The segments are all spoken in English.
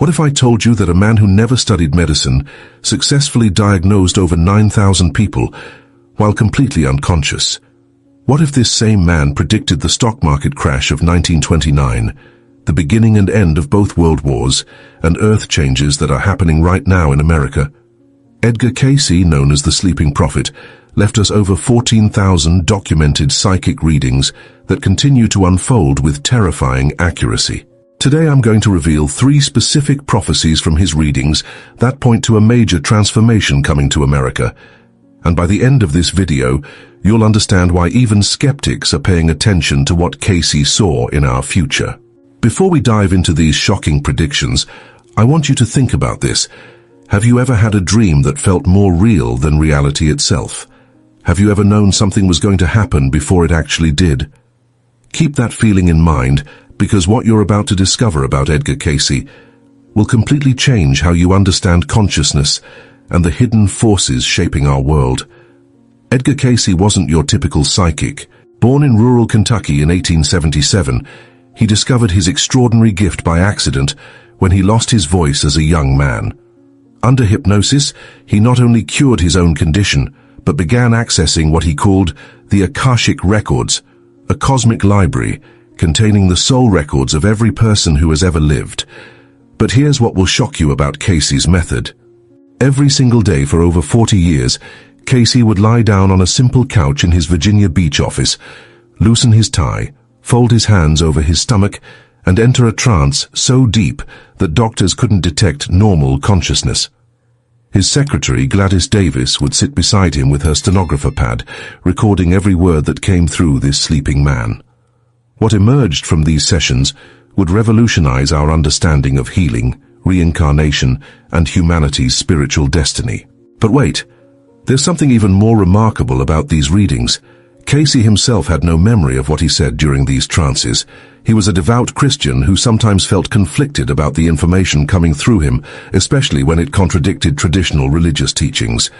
What if I told you that a man who never studied medicine successfully diagnosed over 9,000 people while completely unconscious? What if this same man predicted the stock market crash of 1929, the beginning and end of both world wars, and earth changes that are happening right now in America? Edgar Cayce, known as the Sleeping Prophet, left us over 14,000 documented psychic readings that continue to unfold with terrifying accuracy. Today I'm going to reveal 3 specific prophecies from his readings that point to a major transformation coming to America. And by the end of this video, you'll understand why even skeptics are paying attention to what Cayce saw in our future. Before we dive into these shocking predictions, I want you to think about this. Have you ever had a dream that felt more real than reality itself? Have you ever known something was going to happen before it actually did? Keep that feeling in mind, because what you're about to discover about Edgar Cayce will completely change how you understand consciousness and the hidden forces shaping our world. Edgar Cayce wasn't your typical psychic. Born in rural Kentucky in 1877, he discovered his extraordinary gift by accident when he lost his voice as a young man. Under hypnosis, he not only cured his own condition, but began accessing what he called the Akashic Records, a cosmic library containing the soul records of every person who has ever lived. But here's what will shock you about Cayce's method. Every single day for over 40 years, Cayce would lie down on a simple couch in his Virginia Beach office, loosen his tie, fold his hands over his stomach, and enter a trance so deep that doctors couldn't detect normal consciousness. His secretary, Gladys Davis, would sit beside him with her stenographer pad, recording every word that came through this sleeping man. What emerged from these sessions would revolutionize our understanding of healing, reincarnation, and humanity's spiritual destiny. But wait, there's something even more remarkable about these readings. Cayce himself had no memory of what he said during these trances. He was a devout Christian who sometimes felt conflicted about the information coming through him, especially when it contradicted traditional religious teachings.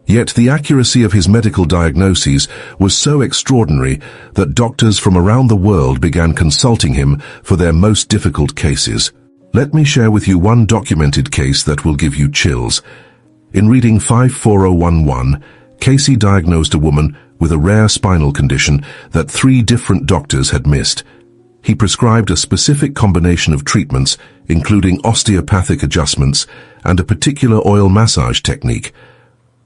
Yet the accuracy of his medical diagnoses was so extraordinary that doctors from around the world began consulting him for their most difficult cases. Let me share with you one documented case that will give you chills. In reading 54011, Cayce diagnosed a woman with a rare spinal condition that 3 different doctors had missed. He prescribed a specific combination of treatments, including osteopathic adjustments and a particular oil massage technique.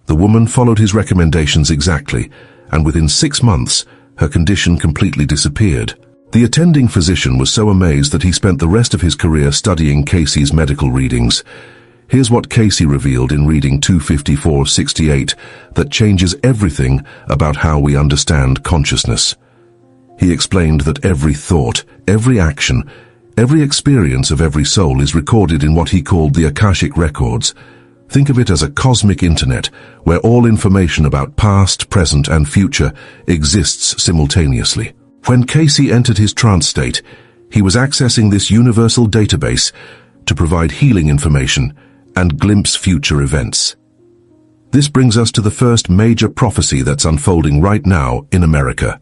The woman followed his recommendations exactly, and within 6 months, her condition completely disappeared. The attending physician was so amazed that he spent the rest of his career studying Cayce's medical readings. Here's what Cayce revealed in reading 25468 that changes everything about how we understand consciousness. He explained that every thought, every action, every experience of every soul is recorded in what he called the Akashic Records. Think of it as a cosmic internet, where all information about past, present, and future exists simultaneously. When Cayce entered his trance state, he was accessing this universal database to provide healing information and glimpse future events. This brings us to the first major prophecy that's unfolding right now in America.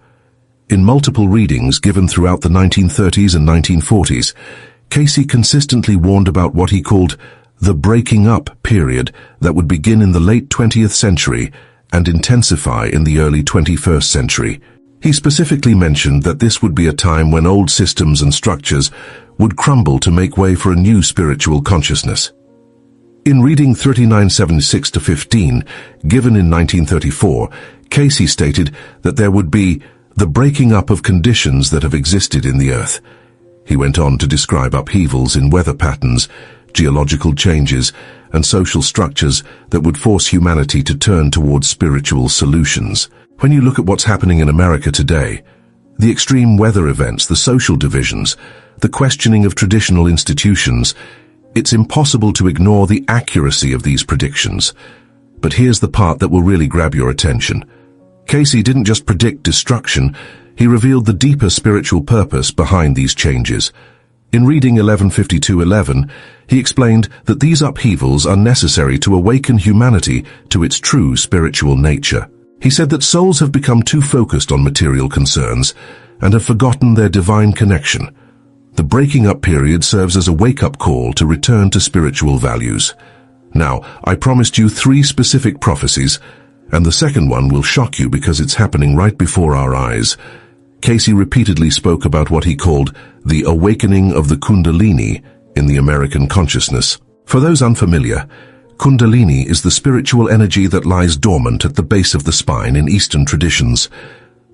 In multiple readings given throughout the 1930s and 1940s, Cayce consistently warned about what he called the breaking up period that would begin in the late 20th century and intensify in the early 21st century. He specifically mentioned that this would be a time when old systems and structures would crumble to make way for a new spiritual consciousness. In reading 3976-15, given in 1934, Cayce stated that there would be the breaking up of conditions that have existed in the earth. He went on to describe upheavals in weather patterns, geological changes, and social structures that would force humanity to turn towards spiritual solutions. When you look at what's happening in America today, the extreme weather events, the social divisions, the questioning of traditional institutions, it's impossible to ignore the accuracy of these predictions. But here's the part that will really grab your attention. Cayce didn't just predict destruction, he revealed the deeper spiritual purpose behind these changes. In reading 1152:11, he explained that these upheavals are necessary to awaken humanity to its true spiritual nature. He said that souls have become too focused on material concerns and have forgotten their divine connection. The breaking up period serves as a wake-up call to return to spiritual values. Now, I promised you 3 specific prophecies, and the second one will shock you because it's happening right before our eyes. Cayce repeatedly spoke about what he called the awakening of the Kundalini in the American consciousness. For those unfamiliar, Kundalini is the spiritual energy that lies dormant at the base of the spine in Eastern traditions.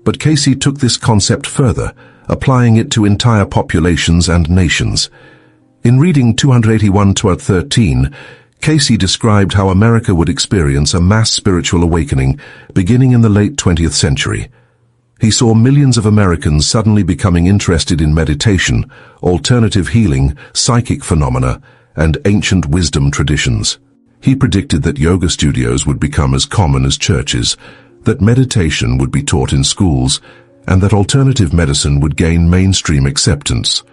But Cayce took this concept further, applying it to entire populations and nations. In reading 281-13, Cayce described how America would experience a mass spiritual awakening beginning in the late 20th century. He saw millions of Americans suddenly becoming interested in meditation, alternative healing, psychic phenomena, and ancient wisdom traditions. He predicted that yoga studios would become as common as churches, that meditation would be taught in schools, and that alternative medicine would gain mainstream acceptance.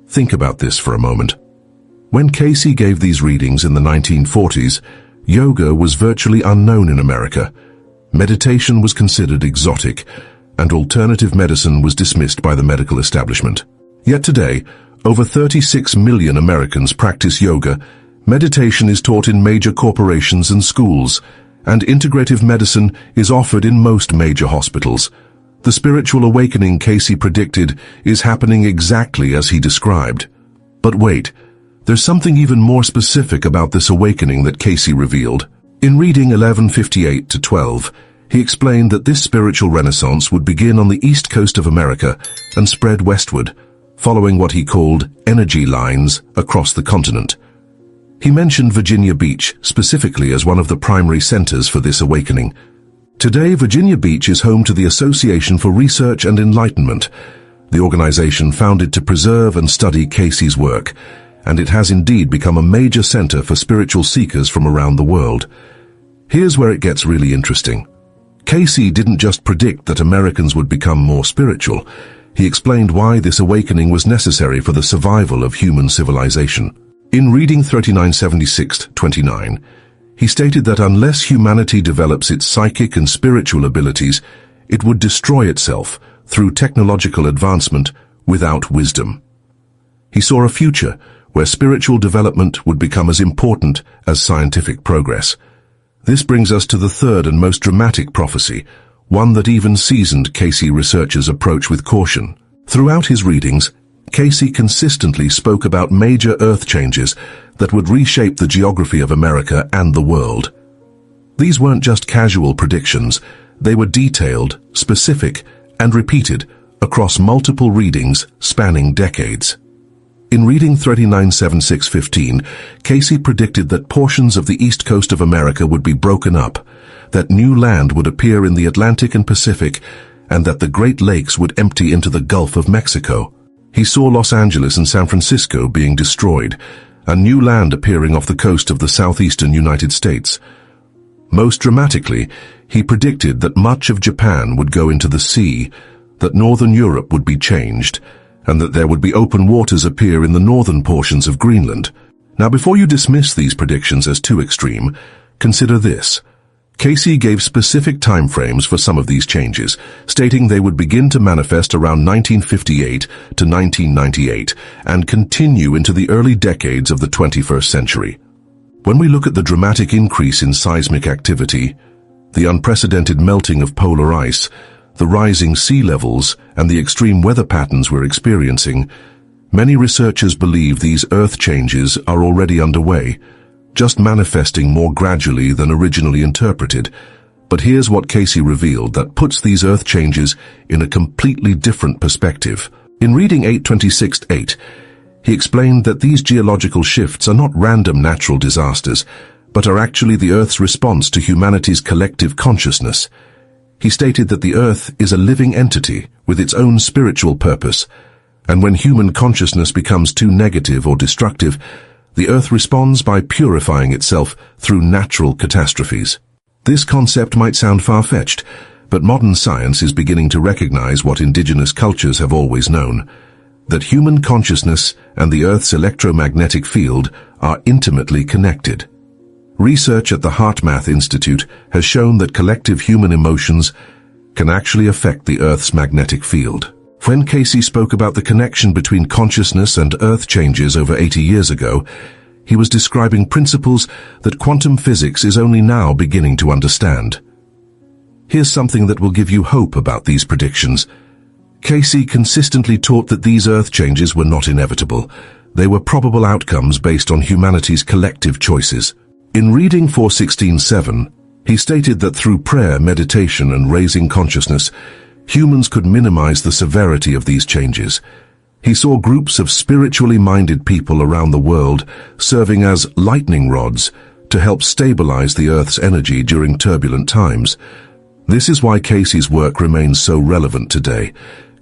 Think about this for a moment. When Cayce gave these readings in the 1940s, yoga was virtually unknown in America. Meditation was considered exotic, and alternative medicine was dismissed by the medical establishment. Yet today, over 36 million Americans practice yoga. Meditation is taught in major corporations and schools, and integrative medicine is offered in most major hospitals. The spiritual awakening Cayce predicted is happening exactly as he described. But wait, there's something even more specific about this awakening that Cayce revealed. In reading 1158-12, he explained that this spiritual renaissance would begin on the east coast of America and spread westward, following what he called energy lines across the continent. He mentioned Virginia Beach specifically as one of the primary centers for this awakening. Today, Virginia Beach is home to the Association for Research and Enlightenment, the organization founded to preserve and study Cayce's work, and it has indeed become a major center for spiritual seekers from around the world. Here's where it gets really interesting. Cayce didn't just predict that Americans would become more spiritual. He explained why this awakening was necessary for the survival of human civilization. In reading 3976-29, he stated that unless humanity develops its psychic and spiritual abilities, it would destroy itself through technological advancement without wisdom. He saw a future where spiritual development would become as important as scientific progress. This brings us to the third and most dramatic prophecy, one that even seasoned Cayce researchers approach with caution. Throughout his readings, Cayce consistently spoke about major earth changes that would reshape the geography of America and the world. These weren't just casual predictions, they were detailed, specific, and repeated across multiple readings spanning decades. In reading 3976-15, Cayce predicted that portions of the east coast of America would be broken up, that new land would appear in the Atlantic and Pacific, and that the Great Lakes would empty into the Gulf of Mexico. He saw Los Angeles and San Francisco being destroyed, and new land appearing off the coast of the southeastern United States. Most dramatically, he predicted that much of Japan would go into the sea, that northern Europe would be changed, and that there would be open waters appear in the northern portions of Greenland. Now, before you dismiss these predictions as too extreme, consider this. Cayce gave specific timeframes for some of these changes, stating they would begin to manifest around 1958 to 1998 and continue into the early decades of the 21st century. When we look at the dramatic increase in seismic activity, the unprecedented melting of polar ice, the rising sea levels, and the extreme weather patterns we're experiencing, many researchers believe these earth changes are already underway, just manifesting more gradually than originally interpreted. But here's what Cayce revealed that puts these earth changes in a completely different perspective. In reading 826-8, he explained that these geological shifts are not random natural disasters, but are actually the Earth's response to humanity's collective consciousness. He stated that the Earth is a living entity with its own spiritual purpose, and when human consciousness becomes too negative or destructive, the Earth responds by purifying itself through natural catastrophes. This concept might sound far-fetched, but modern science is beginning to recognize what indigenous cultures have always known, that human consciousness and the Earth's electromagnetic field are intimately connected. Research at the HeartMath Institute has shown that collective human emotions can actually affect the Earth's magnetic field. When Cayce spoke about the connection between consciousness and earth changes over 80 years ago, he was describing principles that quantum physics is only now beginning to understand. Here's something that will give you hope about these predictions. Cayce consistently taught that these earth changes were not inevitable. They were probable outcomes based on humanity's collective choices. In reading 416.7, he stated that through prayer, meditation, and raising consciousness, humans could minimize the severity of these changes. He saw groups of spiritually minded people around the world serving as lightning rods to help stabilize the Earth's energy during turbulent times. This is why Cayce's work remains so relevant today.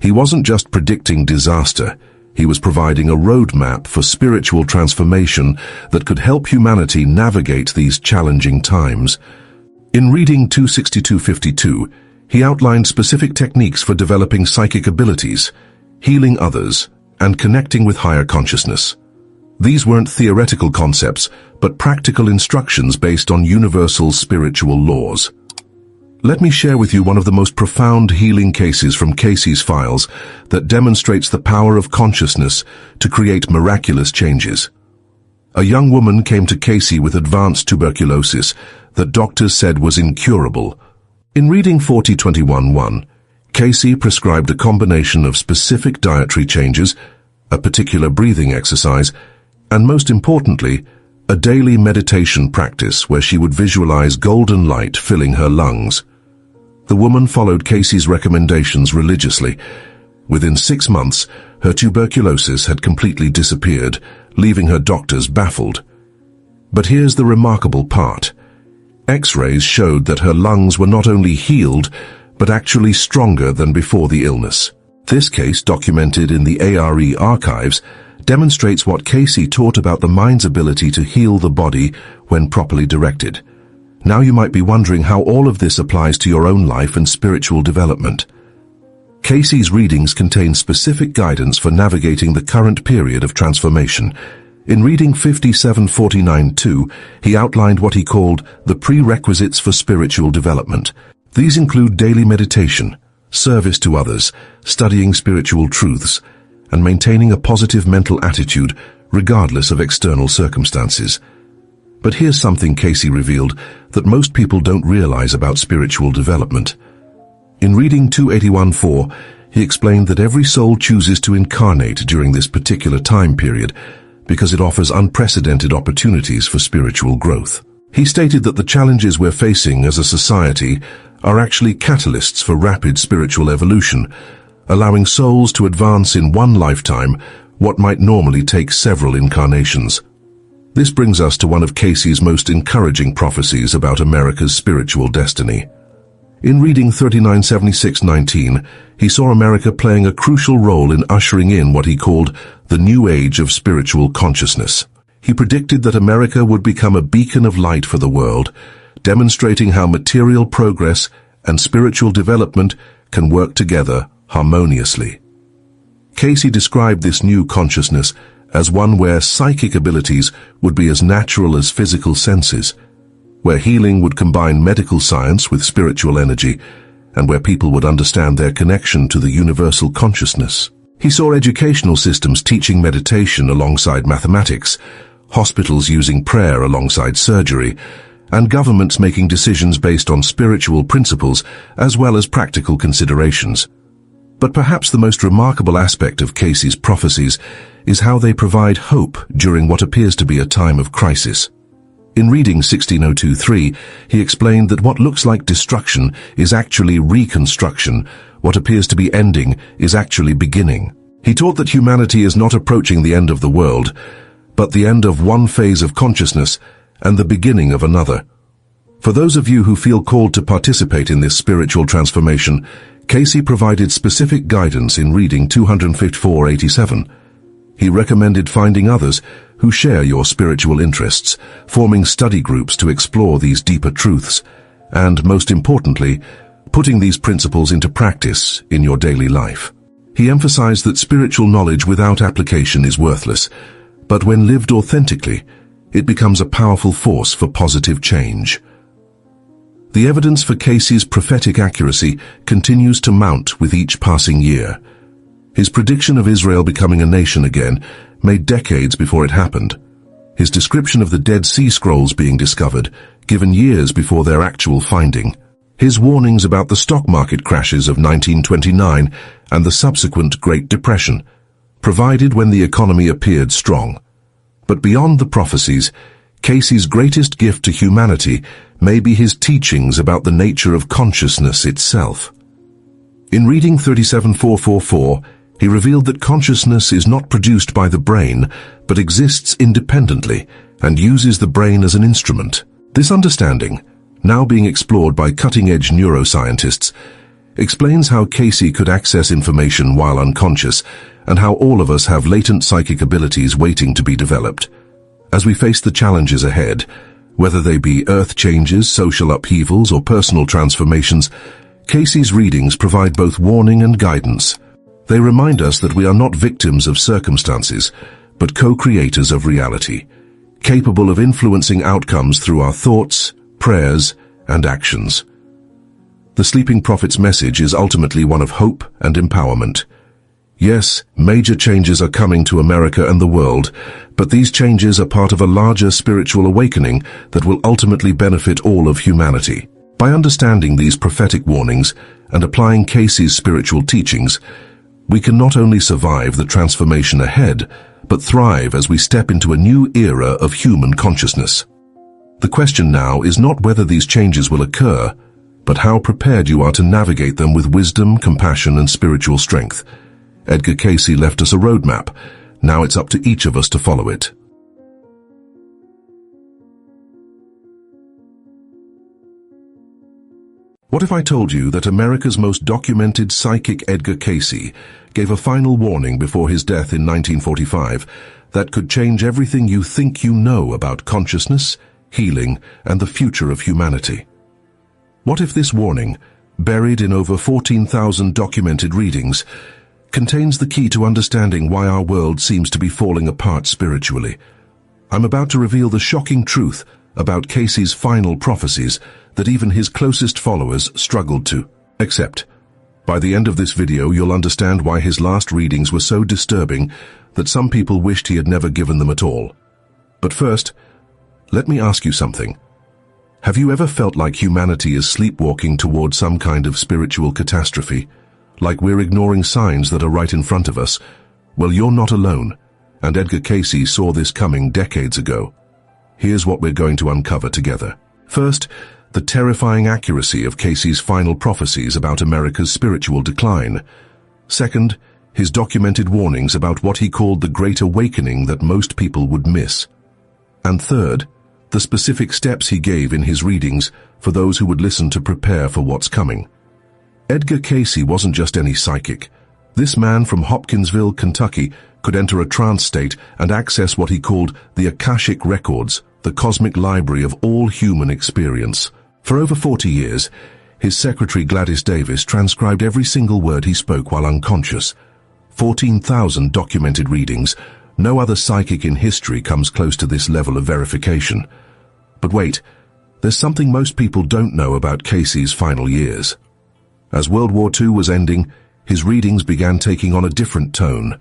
He wasn't just predicting disaster. He was providing a roadmap for spiritual transformation that could help humanity navigate these challenging times. In reading 262.52, he outlined specific techniques for developing psychic abilities, healing others, and connecting with higher consciousness. These weren't theoretical concepts, but practical instructions based on universal spiritual laws. Let me share with you one of the most profound healing cases from Cayce's files that demonstrates the power of consciousness to create miraculous changes. A young woman came to Cayce with advanced tuberculosis that doctors said was incurable. In reading 4021.1, Cayce prescribed a combination of specific dietary changes, a particular breathing exercise, and most importantly, a daily meditation practice where she would visualize golden light filling her lungs. The woman followed Cayce's recommendations religiously. Within 6 months, her tuberculosis had completely disappeared, leaving her doctors baffled. But here's the remarkable part. X-rays showed that her lungs were not only healed, but actually stronger than before the illness. This case, documented in the ARE archives, demonstrates what Cayce taught about the mind's ability to heal the body when properly directed. Now you might be wondering how all of this applies to your own life and spiritual development. Cayce's readings contain specific guidance for navigating the current period of transformation. In reading 5749.2, he outlined what he called the prerequisites for spiritual development. These include daily meditation, service to others, studying spiritual truths, and maintaining a positive mental attitude regardless of external circumstances. But here's something Cayce revealed that most people don't realize about spiritual development. In reading 281.4, he explained that every soul chooses to incarnate during this particular time period because it offers unprecedented opportunities for spiritual growth. He stated that the challenges we're facing as a society are actually catalysts for rapid spiritual evolution, allowing souls to advance in one lifetime what might normally take several incarnations. This brings us to one of Cayce's most encouraging prophecies about America's spiritual destiny. In reading 3976.19, he saw America playing a crucial role in ushering in what he called the new age of spiritual consciousness. He predicted that America would become a beacon of light for the world, demonstrating how material progress and spiritual development can work together harmoniously. Cayce described this new consciousness as one where psychic abilities would be as natural as physical senses, where healing would combine medical science with spiritual energy, and where people would understand their connection to the universal consciousness. He saw educational systems teaching meditation alongside mathematics, hospitals using prayer alongside surgery, and governments making decisions based on spiritual principles as well as practical considerations. But perhaps the most remarkable aspect of Cayce's prophecies is how they provide hope during what appears to be a time of crisis. In reading 1602.3, he explained that what looks like destruction is actually reconstruction, what appears to be ending is actually beginning. He taught that humanity is not approaching the end of the world, but the end of one phase of consciousness and the beginning of another. For those of you who feel called to participate in this spiritual transformation, Cayce provided specific guidance in reading 254.87. He recommended finding others who share your spiritual interests, forming study groups to explore these deeper truths, and, most importantly, putting these principles into practice in your daily life. He emphasized that spiritual knowledge without application is worthless, but when lived authentically, it becomes a powerful force for positive change. The evidence for Cayce's prophetic accuracy continues to mount with each passing year. His prediction of Israel becoming a nation again made decades before it happened. His description of the Dead Sea Scrolls being discovered, given years before their actual finding. His warnings about the stock market crashes of 1929 and the subsequent Great Depression, provided when the economy appeared strong. But beyond the prophecies, Cayce's greatest gift to humanity may be his teachings about the nature of consciousness itself. In reading 37444, he revealed that consciousness is not produced by the brain, but exists independently and uses the brain as an instrument. This understanding, now being explored by cutting-edge neuroscientists, explains how Cayce could access information while unconscious and how all of us have latent psychic abilities waiting to be developed. As we face the challenges ahead, whether they be earth changes, social upheavals, or personal transformations, Cayce's readings provide both warning and guidance. They remind us that we are not victims of circumstances, but co-creators of reality, capable of influencing outcomes through our thoughts, prayers, and actions. The Sleeping Prophet's message is ultimately one of hope and empowerment. Yes, major changes are coming to America and the world, but these changes are part of a larger spiritual awakening that will ultimately benefit all of humanity. By understanding these prophetic warnings and applying Cayce's spiritual teachings, we can not only survive the transformation ahead, but thrive as we step into a new era of human consciousness. The question now is not whether these changes will occur, but how prepared you are to navigate them with wisdom, compassion, and spiritual strength. Edgar Cayce left us a roadmap. Now it's up to each of us to follow it. What if I told you that America's most documented psychic Edgar Cayce gave a final warning before his death in 1945 that could change everything you think you know about consciousness, healing, and the future of humanity? What if this warning, buried in over 14,000 documented readings, contains the key to understanding why our world seems to be falling apart spiritually? I'm about to reveal the shocking truth about Cayce's final prophecies that even his closest followers struggled to accept. By the end of this video, you'll understand why his last readings were so disturbing that some people wished he had never given them at all. But first, let me ask you something. Have you ever felt like humanity is sleepwalking toward some kind of spiritual catastrophe? Like we're ignoring signs that are right in front of us? Well, you're not alone, and Edgar Cayce saw this coming decades ago. Here's what we're going to uncover together. First, the terrifying accuracy of Cayce's final prophecies about America's spiritual decline. Second, his documented warnings about what he called the Great Awakening that most people would miss. And third, the specific steps he gave in his readings for those who would listen to prepare for what's coming. Edgar Cayce wasn't just any psychic. This man from Hopkinsville, Kentucky, could enter a trance state and access what he called the Akashic Records, the cosmic library of all human experience. For over 40 years, his secretary Gladys Davis transcribed every single word he spoke while unconscious. 14,000 documented readings. No other psychic in history comes close to this level of verification. But wait, there's something most people don't know about Cayce's final years. As World War II was ending, his readings began taking on a different tone.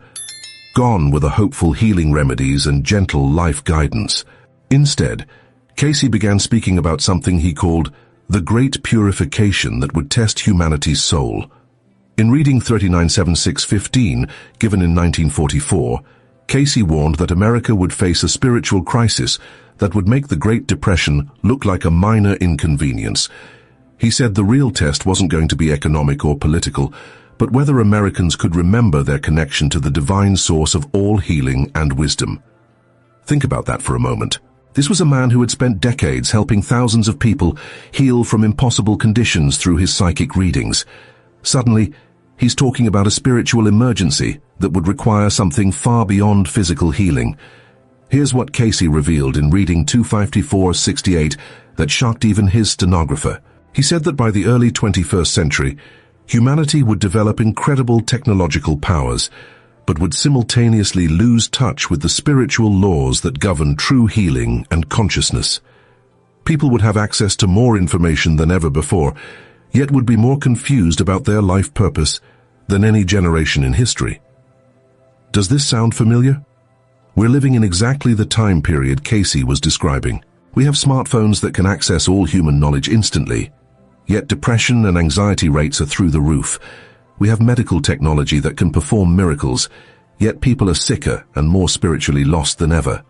Gone were the hopeful healing remedies and gentle life guidance. Instead, Cayce began speaking about something he called the Great Purification that would test humanity's soul. In reading 397615, given in 1944, Cayce warned that America would face a spiritual crisis that would make the Great Depression look like a minor inconvenience. He said the real test wasn't going to be economic or political, but whether Americans could remember their connection to the divine source of all healing and wisdom. Think about that for a moment. This was a man who had spent decades helping thousands of people heal from impossible conditions through his psychic readings. Suddenly, he's talking about a spiritual emergency that would require something far beyond physical healing. Here's what Cayce revealed in reading 25468 that shocked even his stenographer. He said that by the early 21st century, humanity would develop incredible technological powers, but would simultaneously lose touch with the spiritual laws that govern true healing and consciousness. People would have access to more information than ever before, yet would be more confused about their life purpose. than any generation in history. Does this sound familiar? We're living in exactly the time period Cayce was describing. We have smartphones that can access all human knowledge instantly, yet depression and anxiety rates are through the roof. We have medical technology that can perform miracles, yet people are sicker and more spiritually lost than ever.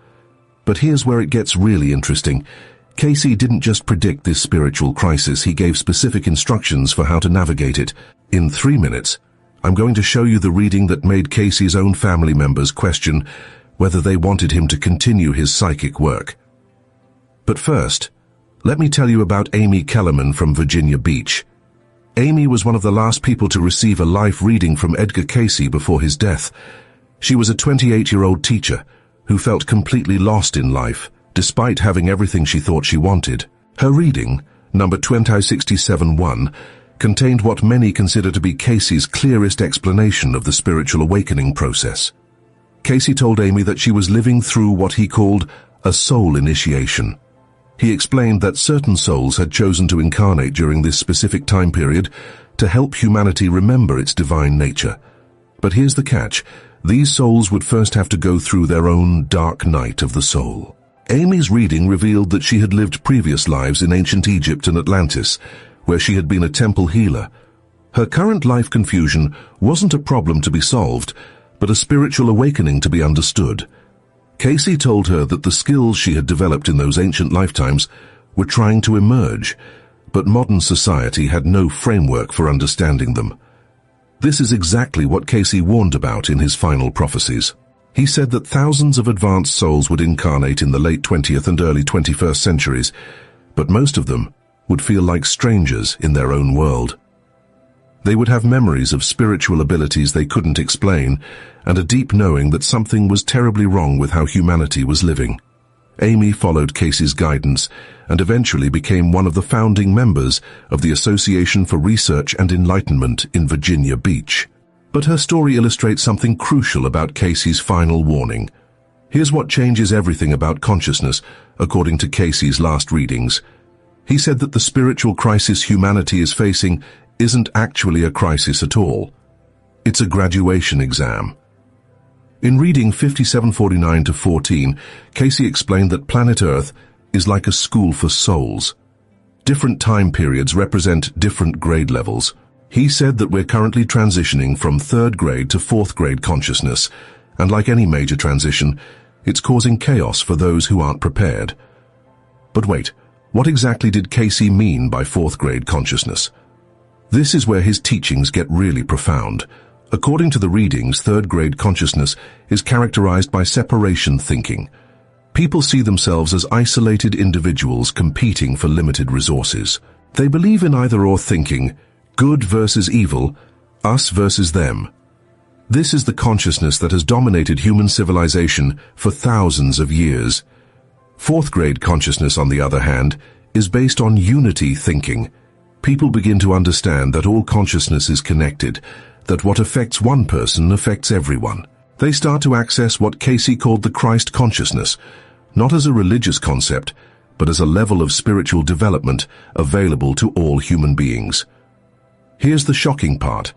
But here's where it gets really interesting. Cayce didn't just predict this spiritual crisis, he gave specific instructions for how to navigate it. In 3 minutes, I'm going to show you the reading that made Cayce's own family members question whether they wanted him to continue his psychic work. But first, let me tell you about Amy Kellerman from Virginia Beach. Amy was one of the last people to receive a life reading from Edgar Cayce before his death. She was a 28-year-old teacher who felt completely lost in life, despite having everything she thought she wanted. Her reading, number 2067-1, contained what many consider to be Cayce's clearest explanation of the spiritual awakening process. Cayce told Amy that she was living through what he called a soul initiation. He explained that certain souls had chosen to incarnate during this specific time period to help humanity remember its divine nature. But here's the catch: these souls would first have to go through their own dark night of the soul. Amy's reading revealed that she had lived previous lives in ancient Egypt and Atlantis, where she had been a temple healer. Her current life confusion wasn't a problem to be solved, but a spiritual awakening to be understood. Cayce told her that the skills she had developed in those ancient lifetimes were trying to emerge, but modern society had no framework for understanding them. This is exactly what Cayce warned about in his final prophecies. He said that thousands of advanced souls would incarnate in the late 20th and early 21st centuries, but most of them would feel like strangers in their own world. They would have memories of spiritual abilities they couldn't explain, and a deep knowing that something was terribly wrong with how humanity was living. Amy followed Cayce's guidance and eventually became one of the founding members of the Association for Research and Enlightenment in Virginia Beach. But her story illustrates something crucial about Cayce's final warning. Here's what changes everything about consciousness, according to Cayce's last readings. He said that the spiritual crisis humanity is facing isn't actually a crisis at all. It's a graduation exam. In reading 5749-14, Cayce explained that planet Earth is like a school for souls. Different time periods represent different grade levels. He said that we're currently transitioning from 3rd grade to 4th grade consciousness, and like any major transition, it's causing chaos for those who aren't prepared. But wait, what exactly did Cayce mean by 4th grade consciousness? This is where his teachings get really profound. According to the readings, 3rd grade consciousness is characterized by separation thinking. People see themselves as isolated individuals competing for limited resources. They believe in either-or thinking, good versus evil, us versus them. This is the consciousness that has dominated human civilization for thousands of years. 4th grade consciousness, on the other hand, is based on unity thinking. People begin to understand that all consciousness is connected, that what affects one person affects everyone. They start to access what Cayce called the Christ consciousness, not as a religious concept, but as a level of spiritual development available to all human beings. Here's the shocking part.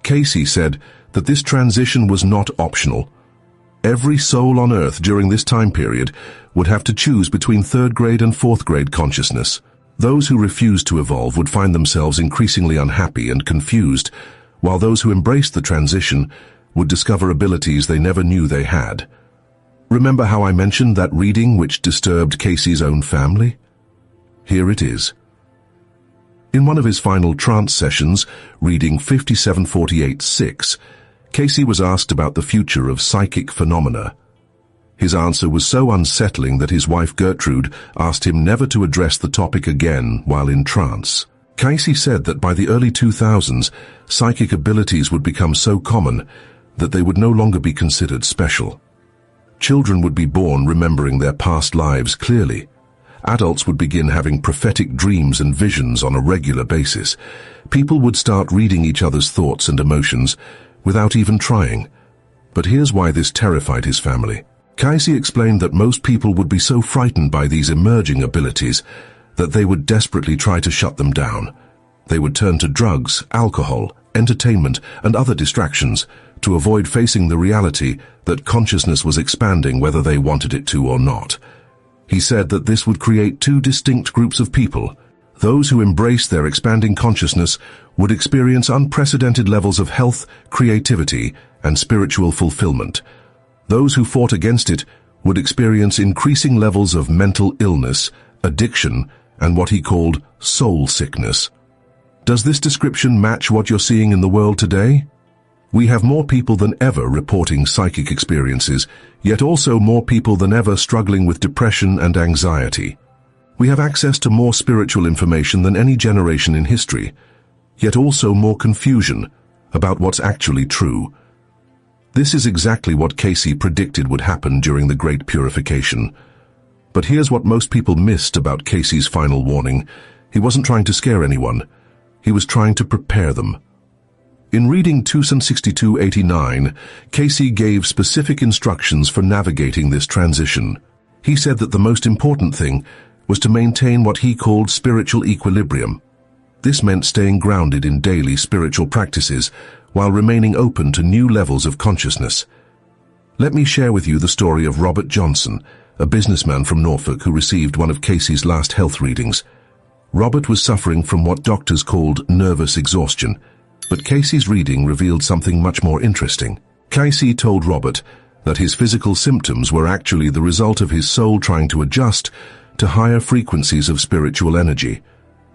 Cayce said that this transition was not optional. Every soul on Earth during this time period would have to choose between 3rd grade and 4th grade consciousness. Those who refused to evolve would find themselves increasingly unhappy and confused, while those who embraced the transition would discover abilities they never knew they had. Remember how I mentioned that reading which disturbed Cayce's own family? Here it is. In one of his final trance sessions, reading 5748-6, Cayce was asked about the future of psychic phenomena. His answer was so unsettling that his wife Gertrude asked him never to address the topic again while in trance. Cayce said that by the early 2000s, psychic abilities would become so common that they would no longer be considered special. Children would be born remembering their past lives clearly. Adults would begin having prophetic dreams and visions on a regular basis. People would start reading each other's thoughts and emotions without even trying. But here's why this terrified his family. Cayce explained that most people would be so frightened by these emerging abilities that they would desperately try to shut them down. They would turn to drugs, alcohol, entertainment, and other distractions to avoid facing the reality that consciousness was expanding whether they wanted it to or not. He said that this would create two distinct groups of people. Those who embraced their expanding consciousness would experience unprecedented levels of health, creativity, and spiritual fulfillment. Those who fought against it would experience increasing levels of mental illness, addiction, and what he called soul sickness. Does this description match what you're seeing in the world today? We have more people than ever reporting psychic experiences, yet also more people than ever struggling with depression and anxiety. We have access to more spiritual information than any generation in history, yet also more confusion about what's actually true. This is exactly what Cayce predicted would happen during the Great Purification. But here's what most people missed about Cayce's final warning. He wasn't trying to scare anyone. He was trying to prepare them. In reading 26289, Cayce gave specific instructions for navigating this transition. He said that the most important thing was to maintain what he called spiritual equilibrium. This meant staying grounded in daily spiritual practices while remaining open to new levels of consciousness. Let me share with you the story of Robert Johnson, a businessman from Norfolk who received one of Cayce's last health readings. Robert was suffering from what doctors called nervous exhaustion, but Cayce's reading revealed something much more interesting. Cayce told Robert that his physical symptoms were actually the result of his soul trying to adjust to higher frequencies of spiritual energy.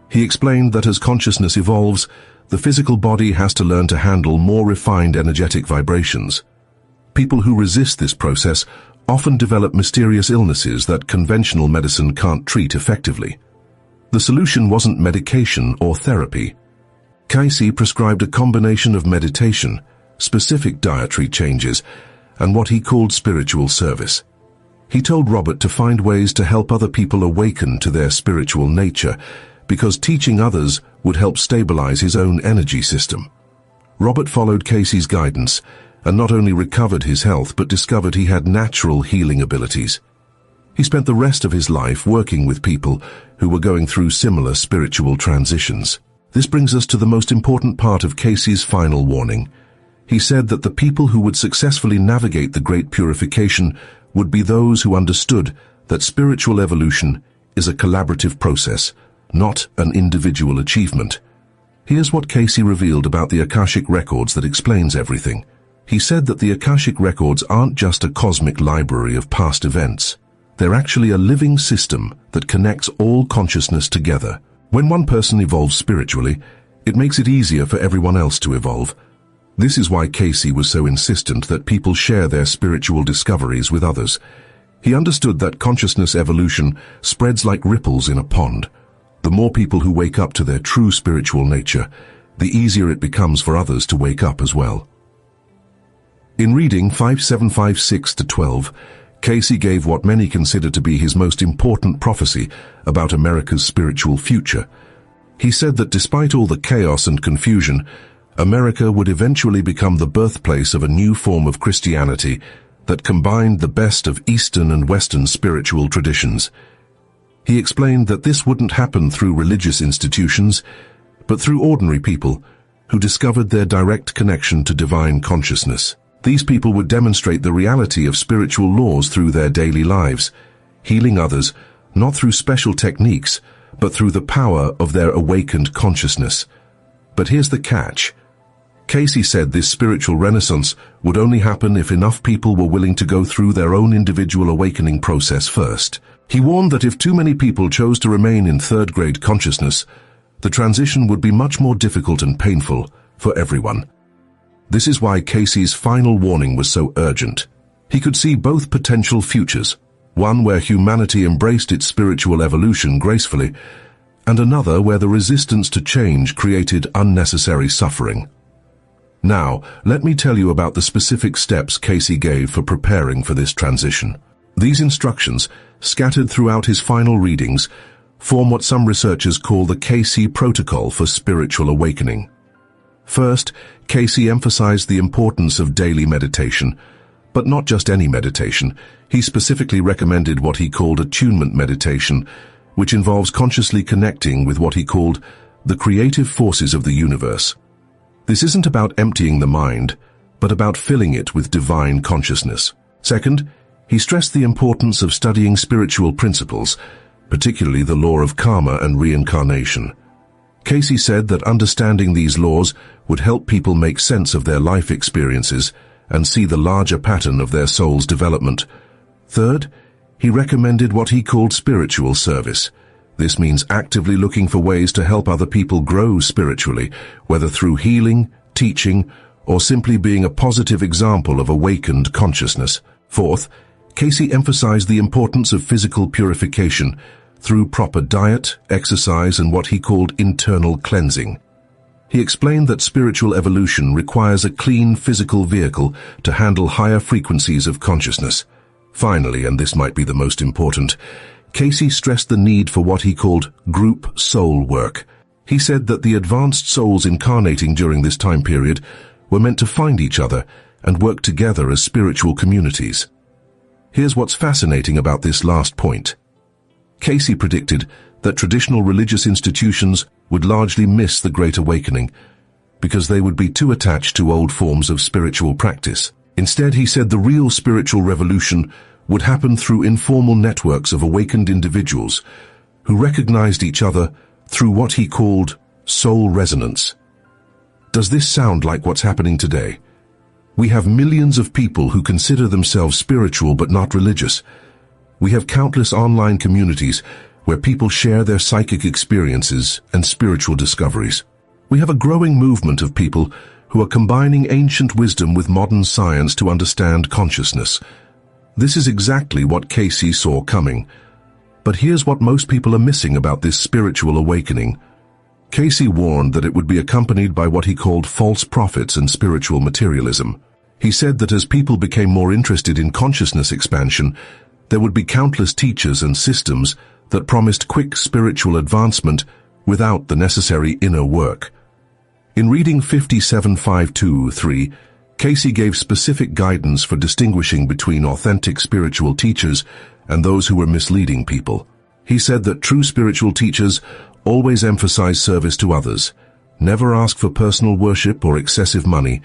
He explained that as consciousness evolves, the physical body has to learn to handle more refined energetic vibrations. People who resist this process often develop mysterious illnesses that conventional medicine can't treat effectively. The solution wasn't medication or therapy. Cayce prescribed a combination of meditation, specific dietary changes, and what he called spiritual service. He told Robert to find ways to help other people awaken to their spiritual nature, because teaching others would help stabilize his own energy system. Robert followed Cayce's guidance and not only recovered his health but discovered he had natural healing abilities. He spent the rest of his life working with people who were going through similar spiritual transitions. This brings us to the most important part of Cayce's final warning. He said that the people who would successfully navigate the Great Purification would be those who understood that spiritual evolution is a collaborative process, not an individual achievement. Here's what Cayce revealed about the Akashic records that explains everything. He said that the Akashic records aren't just a cosmic library of past events. They're actually a living system that connects all consciousness together. When one person evolves spiritually, it makes it easier for everyone else to evolve. This is why Cayce was so insistent that people share their spiritual discoveries with others. He understood that consciousness evolution spreads like ripples in a pond. The more people who wake up to their true spiritual nature, the easier it becomes for others to wake up as well. In reading 5756-12, Cayce gave what many consider to be his most important prophecy about America's spiritual future. He said that despite all the chaos and confusion, America would eventually become the birthplace of a new form of Christianity that combined the best of Eastern and Western spiritual traditions. He explained that this wouldn't happen through religious institutions, but through ordinary people who discovered their direct connection to divine consciousness. These people would demonstrate the reality of spiritual laws through their daily lives, healing others not through special techniques, but through the power of their awakened consciousness. But here's the catch. Cayce said this spiritual renaissance would only happen if enough people were willing to go through their own individual awakening process first. He warned that if too many people chose to remain in third-grade consciousness, the transition would be much more difficult and painful for everyone. This is why Cayce's final warning was so urgent. He could see both potential futures, one where humanity embraced its spiritual evolution gracefully, and another where the resistance to change created unnecessary suffering. Now, let me tell you about the specific steps Cayce gave for preparing for this transition. These instructions, scattered throughout his final readings, form what some researchers call the Cayce Protocol for Spiritual Awakening. First, Cayce emphasized the importance of daily meditation, but not just any meditation. He specifically recommended what he called attunement meditation, which involves consciously connecting with what he called the creative forces of the universe. This isn't about emptying the mind, but about filling it with divine consciousness. Second, he stressed the importance of studying spiritual principles, particularly the law of karma and reincarnation. Cayce said that understanding these laws would help people make sense of their life experiences and see the larger pattern of their soul's development. Third, he recommended what he called spiritual service. This means actively looking for ways to help other people grow spiritually, whether through healing, teaching, or simply being a positive example of awakened consciousness. Fourth, Cayce emphasized the importance of physical purification through proper diet, exercise, and what he called internal cleansing. He explained that spiritual evolution requires a clean physical vehicle to handle higher frequencies of consciousness. Finally, and this might be the most important, Cayce stressed the need for what he called group soul work. He said that the advanced souls incarnating during this time period were meant to find each other and work together as spiritual communities. Here's what's fascinating about this last point. Cayce predicted that traditional religious institutions would largely miss the Great Awakening because they would be too attached to old forms of spiritual practice. Instead, he said the real spiritual revolution would happen through informal networks of awakened individuals who recognized each other through what he called soul resonance. Does this sound like what's happening today? We have millions of people who consider themselves spiritual but not religious. We have countless online communities where people share their psychic experiences and spiritual discoveries. We have a growing movement of people who are combining ancient wisdom with modern science to understand consciousness. This is exactly what Cayce saw coming. But here's what most people are missing about this spiritual awakening. Cayce warned that it would be accompanied by what he called false prophets and spiritual materialism. He said that as people became more interested in consciousness expansion, there would be countless teachers and systems that promised quick spiritual advancement without the necessary inner work. In reading 57523, Cayce gave specific guidance for distinguishing between authentic spiritual teachers and those who were misleading people. He said that true spiritual teachers always emphasize service to others, never ask for personal worship or excessive money,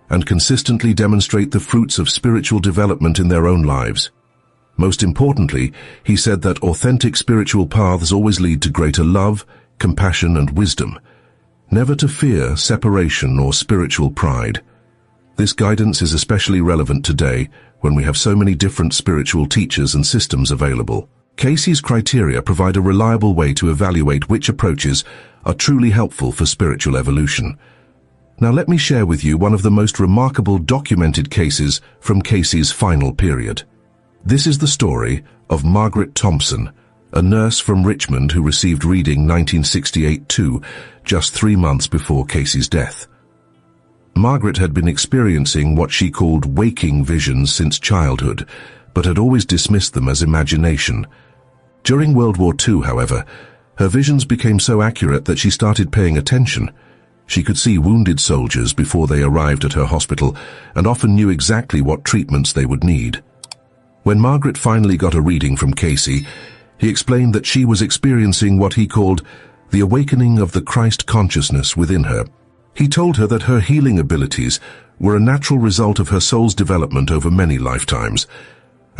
and consistently demonstrate the fruits of spiritual development in their own lives. Most importantly, he said that authentic spiritual paths always lead to greater love, compassion, and wisdom, never to fear, separation, or spiritual pride. This guidance is especially relevant today when we have so many different spiritual teachers and systems available. Cayce's criteria provide a reliable way to evaluate which approaches are truly helpful for spiritual evolution. Now let me share with you one of the most remarkable documented cases from Cayce's final period. This is the story of Margaret Thompson, a nurse from Richmond who received reading 1968-2, just 3 months before Cayce's death. Margaret had been experiencing what she called waking visions since childhood, but had always dismissed them as imagination. During World War II, however, her visions became so accurate that she started paying attention. She could see wounded soldiers before they arrived at her hospital and often knew exactly what treatments they would need. When Margaret finally got a reading from Cayce, he explained that she was experiencing what he called the awakening of the Christ consciousness within her. He told her that her healing abilities were a natural result of her soul's development over many lifetimes,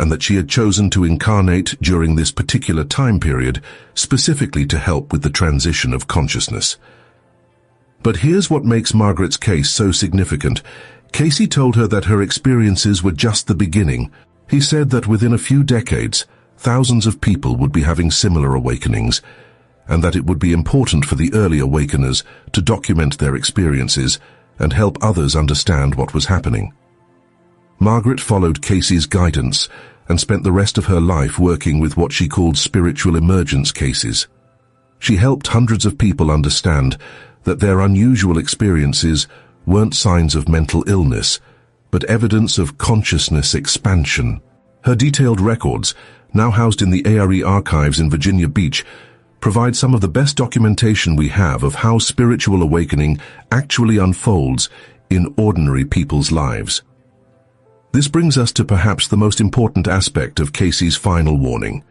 and that she had chosen to incarnate during this particular time period specifically to help with the transition of consciousness. But here's what makes Margaret's case so significant. Cayce told her that her experiences were just the beginning. He said that within a few decades, thousands of people would be having similar awakenings, and that it would be important for the early awakeners to document their experiences and help others understand what was happening. Margaret followed Cayce's guidance and spent the rest of her life working with what she called spiritual emergence cases. She helped hundreds of people understand that their unusual experiences weren't signs of mental illness, but evidence of consciousness expansion. Her detailed records, now housed in the ARE archives in Virginia Beach, provide some of the best documentation we have of how spiritual awakening actually unfolds in ordinary people's lives. This brings us to perhaps the most important aspect of Cayce's final warning.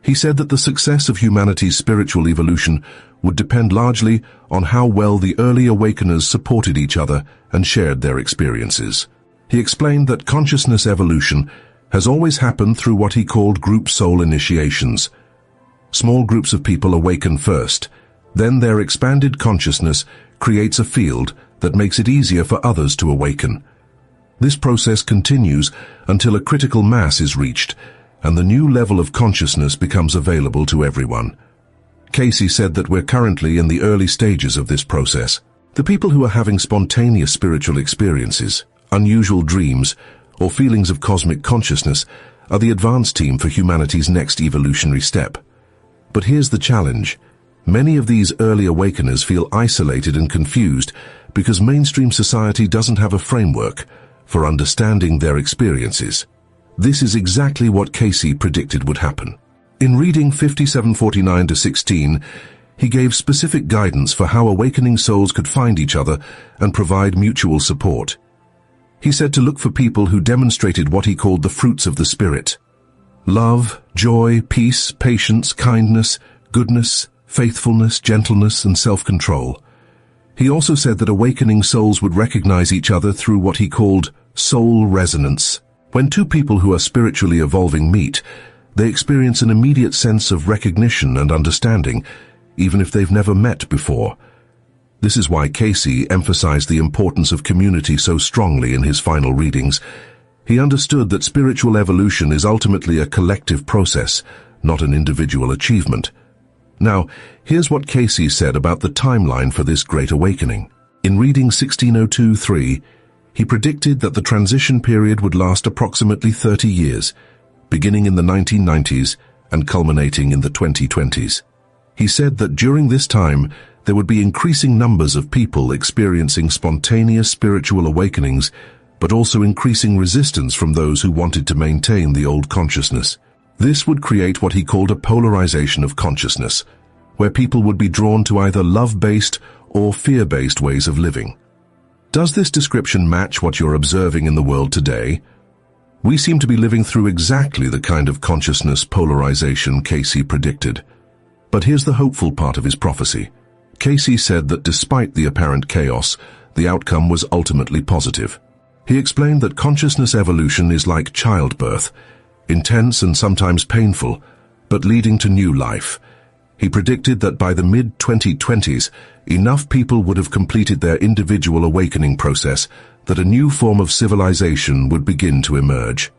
He said that the success of humanity's spiritual evolution would depend largely on how well the early awakeners supported each other and shared their experiences. He explained that consciousness evolution has always happened through what he called group soul initiations. Small groups of people awaken first, then their expanded consciousness creates a field that makes it easier for others to awaken. This process continues until a critical mass is reached, and the new level of consciousness becomes available to everyone. Cayce said that we're currently in the early stages of this process. The people who are having spontaneous spiritual experiences, unusual dreams, or feelings of cosmic consciousness are the advance team for humanity's next evolutionary step. But here's the challenge. Many of these early awakeners feel isolated and confused because mainstream society doesn't have a framework for understanding their experiences. This is exactly what Cayce predicted would happen. In reading 5749-16, he gave specific guidance for how awakening souls could find each other and provide mutual support. He said to look for people who demonstrated what he called the fruits of the Spirit: love, joy, peace, patience, kindness, goodness, faithfulness, gentleness, and self-control. He also said that awakening souls would recognize each other through what he called soul resonance. When two people who are spiritually evolving meet, they experience an immediate sense of recognition and understanding, even if they've never met before. This is why Cayce emphasized the importance of community so strongly in his final readings. He understood that spiritual evolution is ultimately a collective process, not an individual achievement. Now, here's what Cayce said about the timeline for this great awakening. In reading 1602-3, he predicted that the transition period would last approximately 30 years, beginning in the 1990s and culminating in the 2020s. He said that during this time, there would be increasing numbers of people experiencing spontaneous spiritual awakenings, but also increasing resistance from those who wanted to maintain the old consciousness. This would create what he called a polarization of consciousness, where people would be drawn to either love-based or fear-based ways of living. Does this description match what you're observing in the world today? We seem to be living through exactly the kind of consciousness polarization Cayce predicted. But here's the hopeful part of his prophecy. Cayce said that despite the apparent chaos, the outcome was ultimately positive. He explained that consciousness evolution is like childbirth, intense and sometimes painful, but leading to new life. He predicted that by the mid-2020s, enough people would have completed their individual awakening process that a new form of civilization would begin to emerge.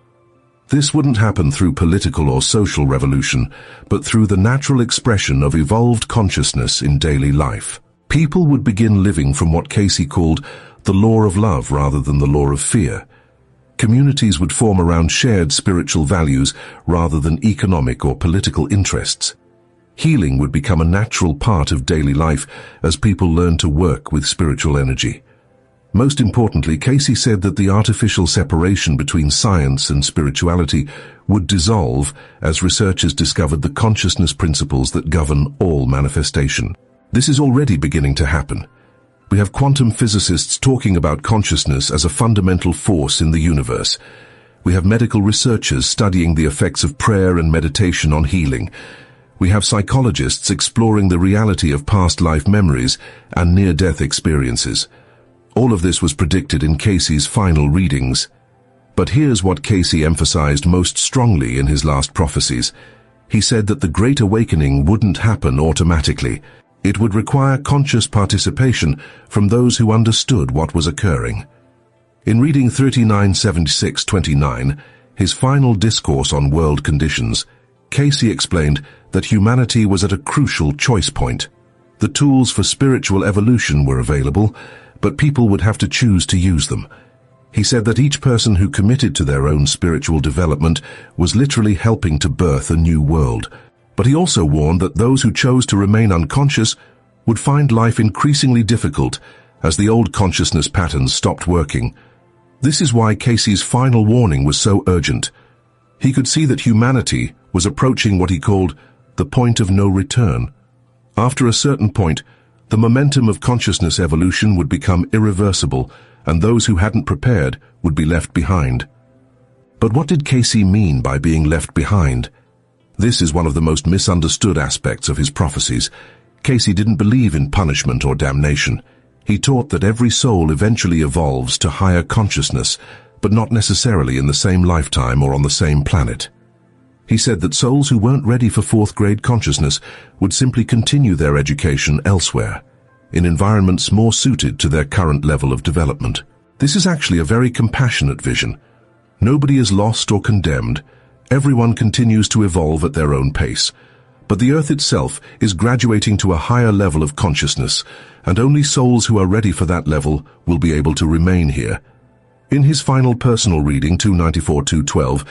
This wouldn't happen through political or social revolution, but through the natural expression of evolved consciousness in daily life. People would begin living from what Cayce called the law of love rather than the law of fear. Communities would form around shared spiritual values rather than economic or political interests. Healing would become a natural part of daily life as people learn to work with spiritual energy. Most importantly, Cayce said that the artificial separation between science and spirituality would dissolve as researchers discovered the consciousness principles that govern all manifestation. This is already beginning to happen. We have quantum physicists talking about consciousness as a fundamental force in the universe. We have medical researchers studying the effects of prayer and meditation on healing. We have psychologists exploring the reality of past life memories and near-death experiences. All of this was predicted in Cayce's final readings. But here's what Cayce emphasized most strongly in his last prophecies. He said that the Great Awakening wouldn't happen automatically. It would require conscious participation from those who understood what was occurring. In reading 3976-29, his final discourse on world conditions, Cayce explained that humanity was at a crucial choice point. The tools for spiritual evolution were available, but people would have to choose to use them. He said that each person who committed to their own spiritual development was literally helping to birth a new world. But he also warned that those who chose to remain unconscious would find life increasingly difficult as the old consciousness patterns stopped working. This is why Cayce's final warning was so urgent. He could see that humanity was approaching what he called the point of no return. After a certain point, the momentum of consciousness evolution would become irreversible, and those who hadn't prepared would be left behind. But what did Cayce mean by being left behind? This is one of the most misunderstood aspects of his prophecies. Cayce didn't believe in punishment or damnation. He taught that every soul eventually evolves to higher consciousness, but not necessarily in the same lifetime or on the same planet. He said that souls who weren't ready for fourth-grade consciousness would simply continue their education elsewhere, in environments more suited to their current level of development. This is actually a very compassionate vision. Nobody is lost or condemned. Everyone continues to evolve at their own pace. But the Earth itself is graduating to a higher level of consciousness, and only souls who are ready for that level will be able to remain here. In his final personal reading, 294-212,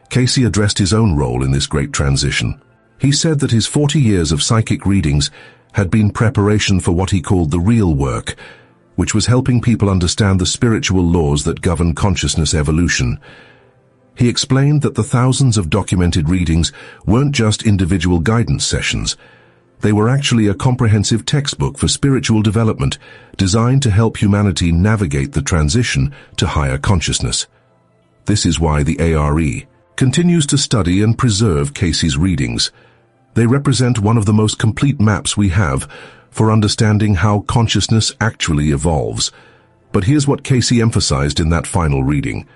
Cayce addressed his own role in this great transition. He said that his 40 years of psychic readings had been preparation for what he called the real work, which was helping people understand the spiritual laws that govern consciousness evolution. He explained that the thousands of documented readings weren't just individual guidance sessions. They were actually a comprehensive textbook for spiritual development designed to help humanity navigate the transition to higher consciousness. This is why the ARE continues to study and preserve Cayce's readings. They represent one of the most complete maps we have for understanding how consciousness actually evolves. But here's what Cayce emphasized in that final reading.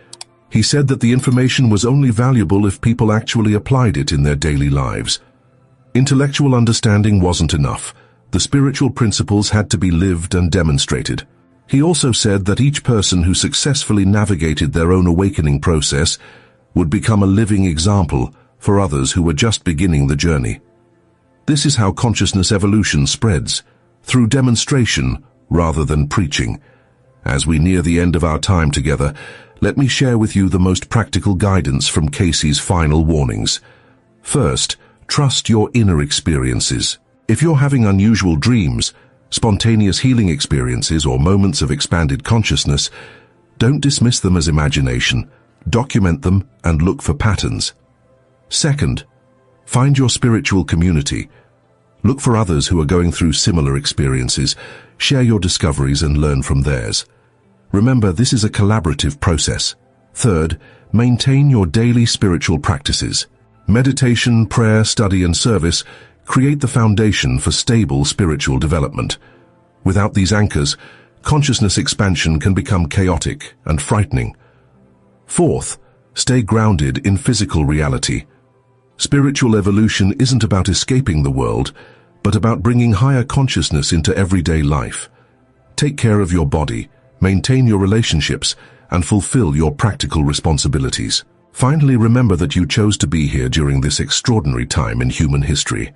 He said that the information was only valuable if people actually applied it in their daily lives. Intellectual understanding wasn't enough. The spiritual principles had to be lived and demonstrated. He also said that each person who successfully navigated their own awakening process would become a living example for others who were just beginning the journey. This is how consciousness evolution spreads, through demonstration rather than preaching. As we near the end of our time together, let me share with you the most practical guidance from Cayce's final warnings. First, trust your inner experiences. If you're having unusual dreams, spontaneous healing experiences, or moments of expanded consciousness, don't dismiss them as imagination. Document them and look for patterns. Second, find your spiritual community. Look for others who are going through similar experiences. Share your discoveries and learn from theirs. Remember, this is a collaborative process. Third, maintain your daily spiritual practices. Meditation, prayer, study, and service create the foundation for stable spiritual development. Without these anchors, consciousness expansion can become chaotic and frightening. Fourth, stay grounded in physical reality. Spiritual evolution isn't about escaping the world, but about bringing higher consciousness into everyday life. Take care of your body, maintain your relationships, and fulfill your practical responsibilities. Finally, remember that you chose to be here during this extraordinary time in human history.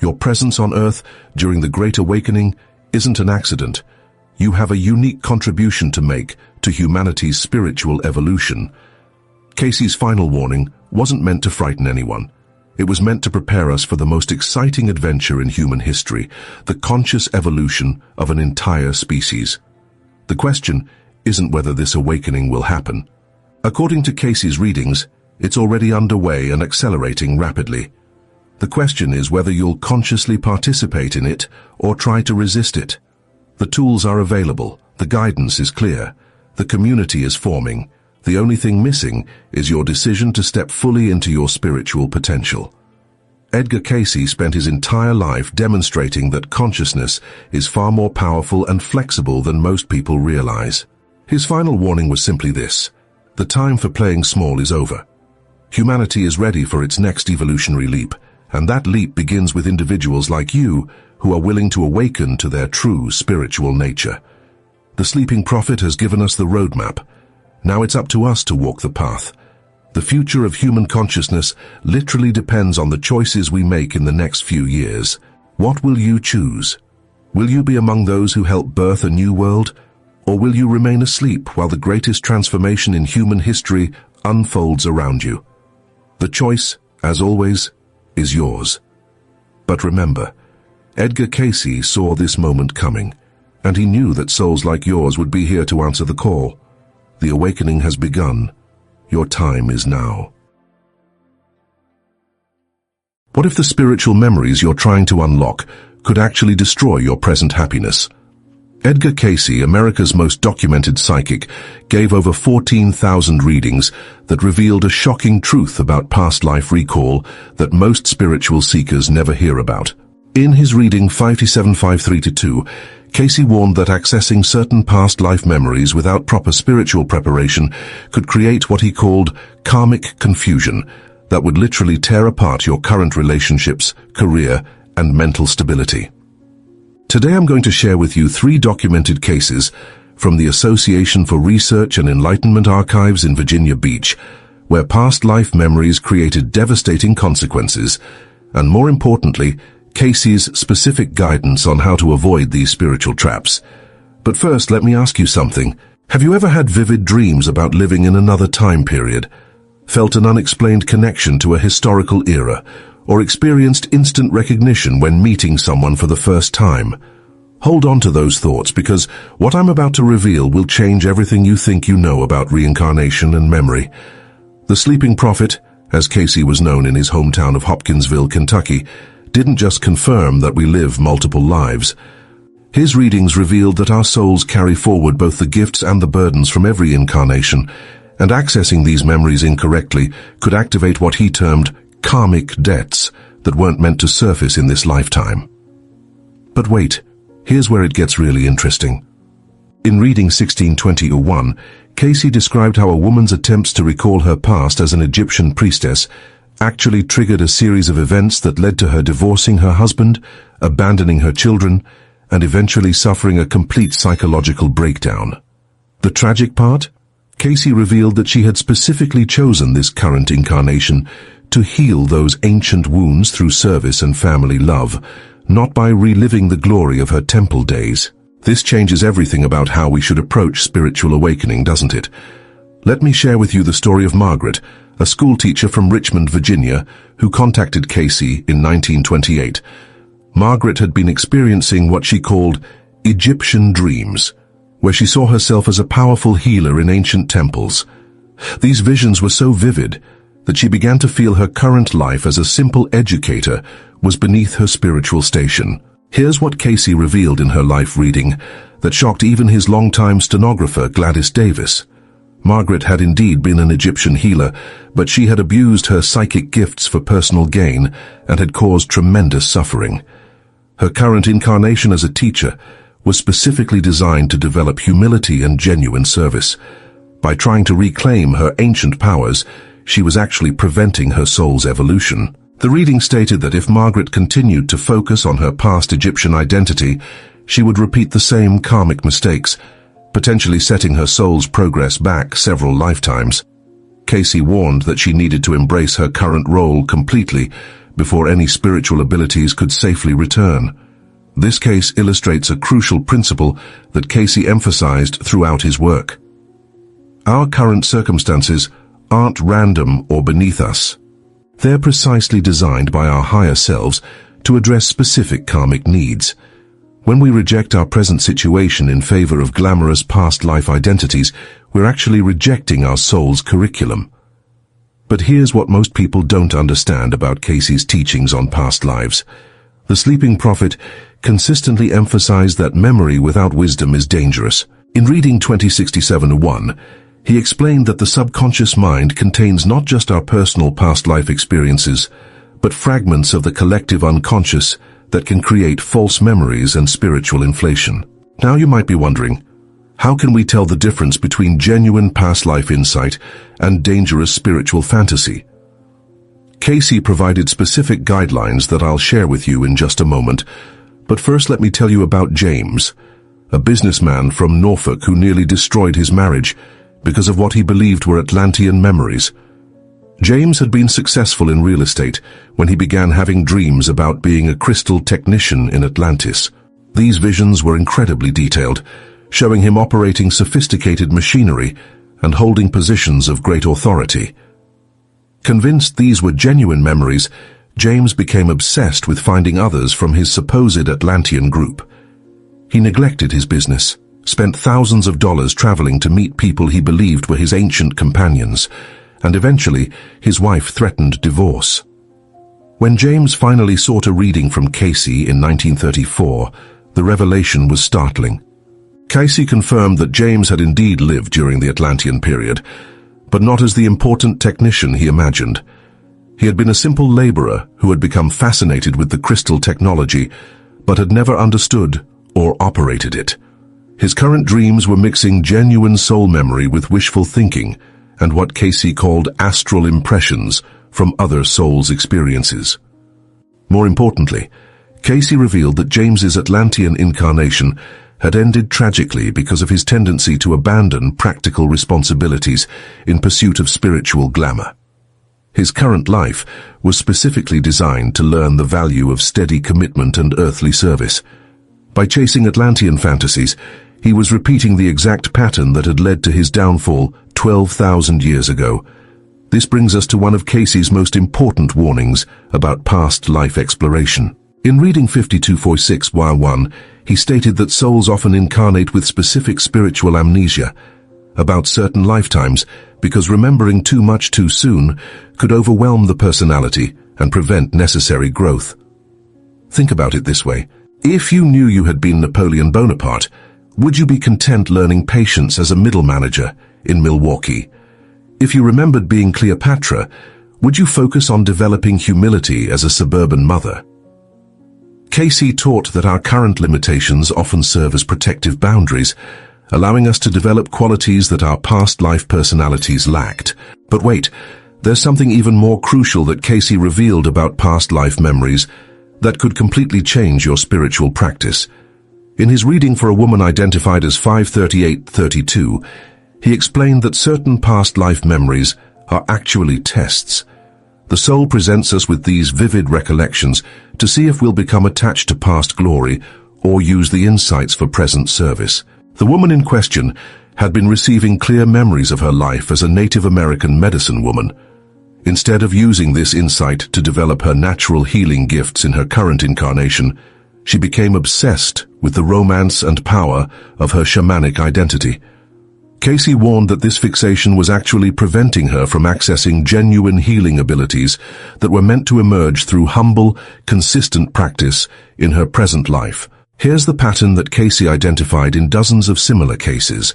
Your presence on Earth during the Great Awakening isn't an accident. You have a unique contribution to make to humanity's spiritual evolution. Cayce's final warning wasn't meant to frighten anyone. It was meant to prepare us for the most exciting adventure in human history, the conscious evolution of an entire species. The question isn't whether this awakening will happen. According to Cayce's readings, it's already underway and accelerating rapidly. The question is whether you'll consciously participate in it or try to resist it. The tools are available, the guidance is clear, the community is forming. The only thing missing is your decision to step fully into your spiritual potential. Edgar Cayce spent his entire life demonstrating that consciousness is far more powerful and flexible than most people realize. His final warning was simply this: the time for playing small is over. Humanity is ready for its next evolutionary leap, and that leap begins with individuals like you who are willing to awaken to their true spiritual nature. The sleeping prophet has given us the roadmap. Now it's up to us to walk the path. The future of human consciousness literally depends on the choices we make in the next few years. What will you choose? Will you be among those who help birth a new world? Or will you remain asleep while the greatest transformation in human history unfolds around you? The choice, as always, is yours. But remember, Edgar Cayce saw this moment coming, and he knew that souls like yours would be here to answer the call. The awakening has begun. Your time is now. What if the spiritual memories you're trying to unlock could actually destroy your present happiness? Edgar Cayce, America's most documented psychic, gave over 14,000 readings that revealed a shocking truth about past life recall that most spiritual seekers never hear about. In his reading 57532, Cayce warned that accessing certain past life memories without proper spiritual preparation could create what he called karmic confusion that would literally tear apart your current relationships, career, and mental stability. Today I'm going to share with you 3 documented cases from the Association for Research and Enlightenment Archives in Virginia Beach, where past life memories created devastating consequences, and more importantly, Cayce's specific guidance on how to avoid these spiritual traps. But first, let me ask you something. Have you ever had vivid dreams about living in another time period, felt an unexplained connection to a historical era, or experienced instant recognition when meeting someone for the first time? Hold on to those thoughts, because what I'm about to reveal will change everything you think you know about reincarnation and memory. The Sleeping Prophet, as Cayce was known in his hometown of Hopkinsville, Kentucky, didn't just confirm that we live multiple lives. His readings revealed that our souls carry forward both the gifts and the burdens from every incarnation, and accessing these memories incorrectly could activate what he termed karmic debts that weren't meant to surface in this lifetime. But wait, here's where it gets really interesting. In reading 1620-01, Cayce described how a woman's attempts to recall her past as an Egyptian priestess actually triggered a series of events that led to her divorcing her husband, abandoning her children, and eventually suffering a complete psychological breakdown. The tragic part? Cayce revealed that she had specifically chosen this current incarnation to heal those ancient wounds through service and family love, not by reliving the glory of her temple days. This changes everything about how we should approach spiritual awakening, doesn't it? Let me share with you the story of Margaret, a schoolteacher from Richmond, Virginia, who contacted Cayce in 1928. Margaret had been experiencing what she called Egyptian dreams, where she saw herself as a powerful healer in ancient temples. These visions were so vivid that she began to feel her current life as a simple educator was beneath her spiritual station. Here's what Cayce revealed in her life reading that shocked even his longtime stenographer Gladys Davis. Margaret had indeed been an Egyptian healer, but she had abused her psychic gifts for personal gain and had caused tremendous suffering. Her current incarnation as a teacher was specifically designed to develop humility and genuine service. By trying to reclaim her ancient powers, she was actually preventing her soul's evolution. The reading stated that if Margaret continued to focus on her past Egyptian identity, she would repeat the same karmic mistakes, potentially setting her soul's progress back several lifetimes. Cayce warned that she needed to embrace her current role completely before any spiritual abilities could safely return. This case illustrates a crucial principle that Cayce emphasized throughout his work. Our current circumstances aren't random or beneath us. They're precisely designed by our higher selves to address specific karmic needs. When we reject our present situation in favor of glamorous past life identities, we're actually rejecting our soul's curriculum. But here's what most people don't understand about Cayce's teachings on past lives. The Sleeping Prophet consistently emphasized that memory without wisdom is dangerous. In reading 2067-1, he explained that the subconscious mind contains not just our personal past life experiences, but fragments of the collective unconscious that can create false memories and spiritual inflation. Now you might be wondering, how can we tell the difference between genuine past life insight and dangerous spiritual fantasy? Cayce provided specific guidelines that I'll share with you in just a moment, but first let me tell you about James, a businessman from Norfolk who nearly destroyed his marriage because of what he believed were Atlantean memories. James had been successful in real estate when he began having dreams about being a crystal technician in Atlantis. These visions were incredibly detailed, showing him operating sophisticated machinery and holding positions of great authority. Convinced these were genuine memories, James became obsessed with finding others from his supposed Atlantean group. He neglected his business, spent thousands of dollars traveling to meet people he believed were his ancient companions, and eventually his wife threatened divorce. When James finally sought a reading from Cayce in 1934, the revelation was startling. Cayce confirmed that James had indeed lived during the Atlantean period, but not as the important technician he imagined. He had been a simple laborer who had become fascinated with the crystal technology, but had never understood or operated it. His current dreams were mixing genuine soul memory with wishful thinking and what Cayce called astral impressions from other souls' experiences. More importantly, Cayce revealed that James's Atlantean incarnation had ended tragically because of his tendency to abandon practical responsibilities in pursuit of spiritual glamour. His current life was specifically designed to learn the value of steady commitment and earthly service. By chasing Atlantean fantasies, he was repeating the exact pattern that had led to his downfall 12,000 years ago. This brings us to one of Cayce's most important warnings about past life exploration. In reading 5246-1, he stated that souls often incarnate with specific spiritual amnesia about certain lifetimes because remembering too much too soon could overwhelm the personality and prevent necessary growth. Think about it this way. If you knew you had been Napoleon Bonaparte, would you be content learning patience as a middle manager in Milwaukee? If you remembered being Cleopatra, would you focus on developing humility as a suburban mother? Cayce taught that our current limitations often serve as protective boundaries, allowing us to develop qualities that our past life personalities lacked. But wait, there's something even more crucial that Cayce revealed about past life memories that could completely change your spiritual practice. In his reading for a woman identified as 53832, he explained that certain past life memories are actually tests. The soul presents us with these vivid recollections to see if we'll become attached to past glory or use the insights for present service. The woman in question had been receiving clear memories of her life as a Native American medicine woman. Instead of using this insight to develop her natural healing gifts in her current incarnation, she became obsessed with the romance and power of her shamanic identity. Cayce warned that this fixation was actually preventing her from accessing genuine healing abilities that were meant to emerge through humble, consistent practice in her present life. Here's the pattern that Cayce identified in dozens of similar cases.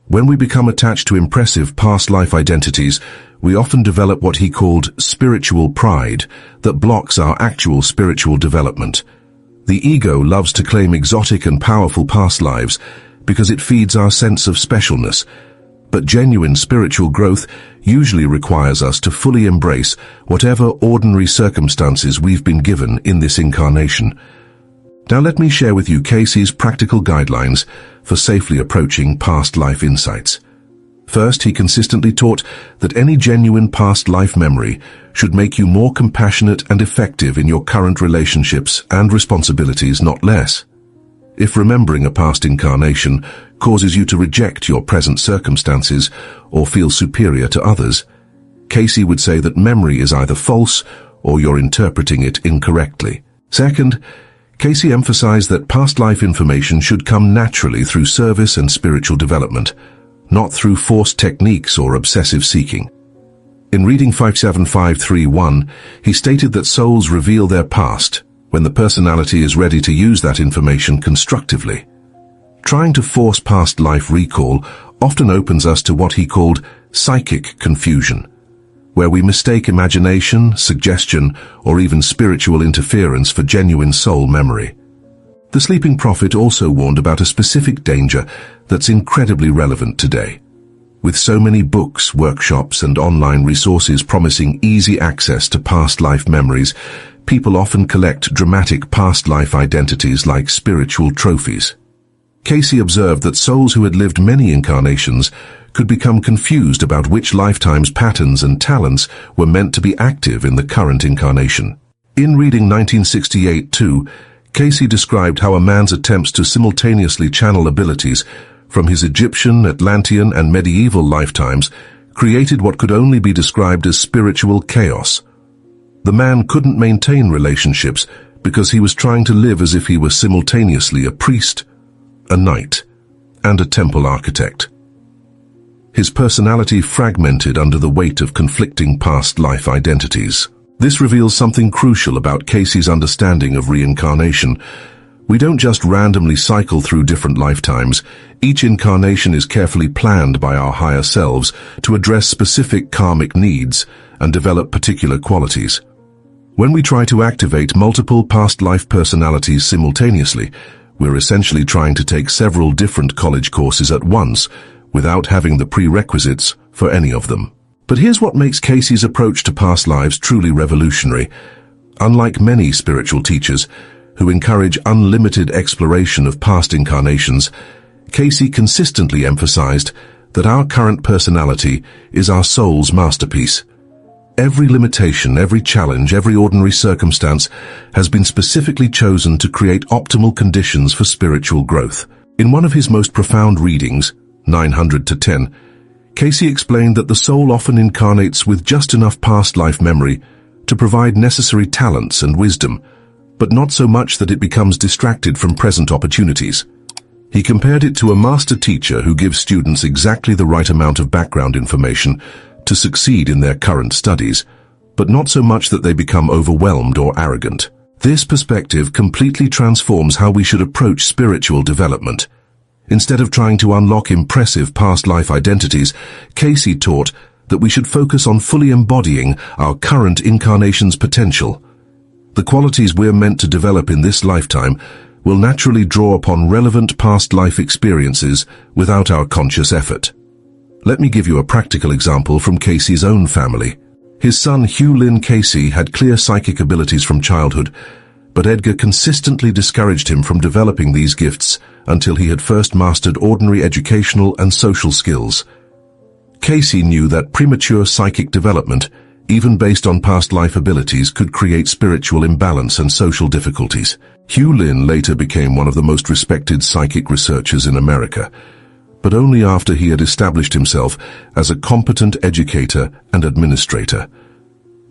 When we become attached to impressive past life identities, we often develop what he called spiritual pride that blocks our actual spiritual development. The ego loves to claim exotic and powerful past lives because it feeds our sense of specialness. But genuine spiritual growth usually requires us to fully embrace whatever ordinary circumstances we've been given in this incarnation. Now let me share with you Cayce's practical guidelines for safely approaching past life insights. First, he consistently taught that any genuine past life memory should make you more compassionate and effective in your current relationships and responsibilities, not less. If remembering a past incarnation causes you to reject your present circumstances or feel superior to others, Cayce would say that memory is either false or you're interpreting it incorrectly. Second, Cayce emphasized that past life information should come naturally through service and spiritual development, not through forced techniques or obsessive seeking. In reading 57531, he stated that souls reveal their past when the personality is ready to use that information constructively. Trying to force past life recall often opens us to what he called psychic confusion, where we mistake imagination, suggestion, or even spiritual interference for genuine soul memory. The Sleeping Prophet also warned about a specific danger that's incredibly relevant today. With so many books, workshops, and online resources promising easy access to past life memories, people often collect dramatic past life identities like spiritual trophies. Cayce observed that souls who had lived many incarnations could become confused about which lifetime's patterns and talents were meant to be active in the current incarnation. In reading 1968-2, Cayce described how a man's attempts to simultaneously channel abilities from his Egyptian, Atlantean, and medieval lifetimes created what could only be described as spiritual chaos. The man couldn't maintain relationships because he was trying to live as if he were simultaneously a priest, a knight, and a temple architect. His personality fragmented under the weight of conflicting past life identities. This reveals something crucial about Cayce's understanding of reincarnation. We don't just randomly cycle through different lifetimes. Each incarnation is carefully planned by our higher selves to address specific karmic needs and develop particular qualities. When we try to activate multiple past life personalities simultaneously, we're essentially trying to take several different college courses at once without having the prerequisites for any of them. But here's what makes Cayce's approach to past lives truly revolutionary. Unlike many spiritual teachers who encourage unlimited exploration of past incarnations, Cayce consistently emphasized that our current personality is our soul's masterpiece. Every limitation, every challenge, every ordinary circumstance has been specifically chosen to create optimal conditions for spiritual growth. In one of his most profound readings, 900 to 10, Cayce explained that the soul often incarnates with just enough past life memory to provide necessary talents and wisdom, but not so much that it becomes distracted from present opportunities. He compared it to a master teacher who gives students exactly the right amount of background information to succeed in their current studies, but not so much that they become overwhelmed or arrogant. This perspective completely transforms how we should approach spiritual development. Instead of trying to unlock impressive past life identities, Cayce taught that we should focus on fully embodying our current incarnation's potential. The qualities we're meant to develop in this lifetime will naturally draw upon relevant past life experiences without our conscious effort. Let me give you a practical example from Cayce's own family. His son Hugh Lynn Cayce had clear psychic abilities from childhood, but Edgar consistently discouraged him from developing these gifts until he had first mastered ordinary educational and social skills. Cayce knew that premature psychic development, even based on past life abilities, could create spiritual imbalance and social difficulties. Hugh Lynn later became one of the most respected psychic researchers in America, but only after he had established himself as a competent educator and administrator.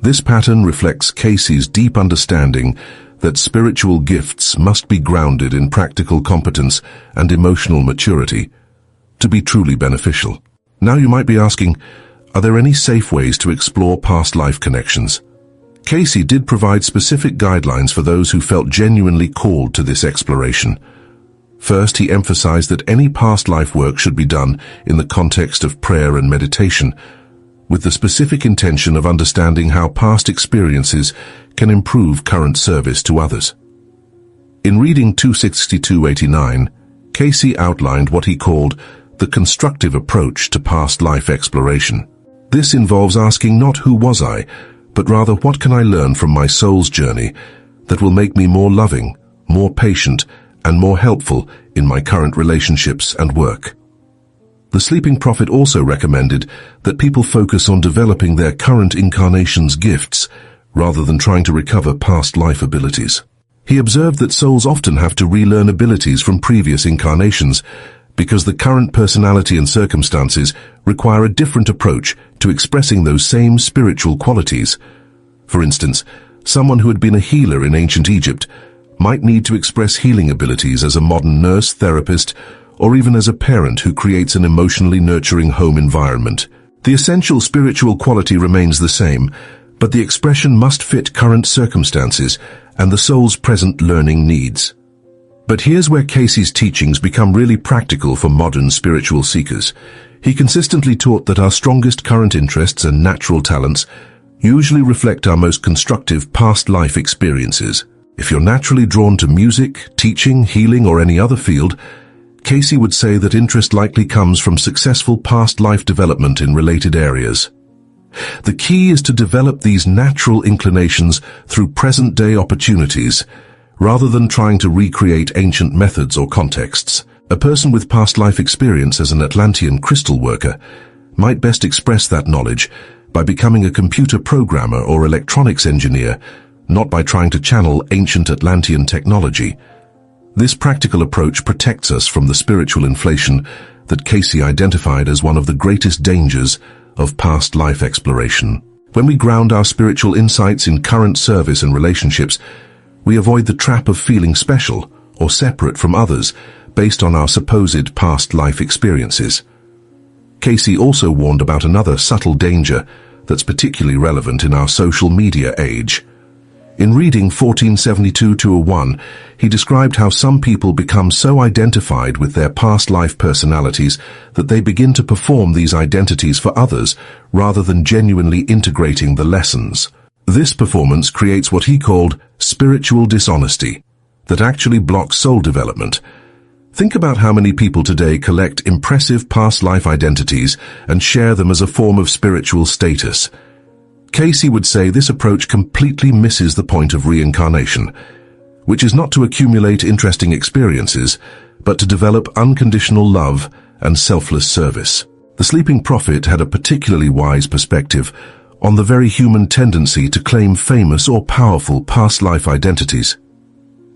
This pattern reflects Cayce's deep understanding that spiritual gifts must be grounded in practical competence and emotional maturity to be truly beneficial. Now you might be asking, are there any safe ways to explore past life connections? Cayce did provide specific guidelines for those who felt genuinely called to this exploration. First, he emphasized that any past life work should be done in the context of prayer and meditation, with the specific intention of understanding how past experiences can improve current service to others. In reading 26289, Cayce outlined what he called the constructive approach to past life exploration. This involves asking not who was I, but rather what can I learn from my soul's journey that will make me more loving, more patient, and more helpful in my current relationships and work. The Sleeping Prophet also recommended that people focus on developing their current incarnation's gifts rather than trying to recover past life abilities. He observed that souls often have to relearn abilities from previous incarnations because the current personality and circumstances require a different approach to expressing those same spiritual qualities. For instance, someone who had been a healer in ancient Egypt might need to express healing abilities as a modern nurse, therapist, or even as a parent who creates an emotionally nurturing home environment. The essential spiritual quality remains the same, but the expression must fit current circumstances and the soul's present learning needs. But here's where Cayce's teachings become really practical for modern spiritual seekers. He consistently taught that our strongest current interests and natural talents usually reflect our most constructive past life experiences. If you're naturally drawn to music, teaching, healing, or any other field, Cayce would say that interest likely comes from successful past life development in related areas. The key is to develop these natural inclinations through present-day opportunities, rather than trying to recreate ancient methods or contexts. A person with past life experience as an Atlantean crystal worker might best express that knowledge by becoming a computer programmer or electronics engineer, not by trying to channel ancient Atlantean technology. This practical approach protects us from the spiritual inflation that Cayce identified as one of the greatest dangers of past life exploration. When we ground our spiritual insights in current service and relationships, we avoid the trap of feeling special or separate from others based on our supposed past life experiences. Cayce also warned about another subtle danger that's particularly relevant in our social media age. In reading 1472-01, he described how some people become so identified with their past life personalities that they begin to perform these identities for others rather than genuinely integrating the lessons. This performance creates what he called spiritual dishonesty that actually blocks soul development. Think about how many people today collect impressive past life identities and share them as a form of spiritual status. Cayce would say this approach completely misses the point of reincarnation, which is not to accumulate interesting experiences, but to develop unconditional love and selfless service. The Sleeping Prophet had a particularly wise perspective on the very human tendency to claim famous or powerful past life identities.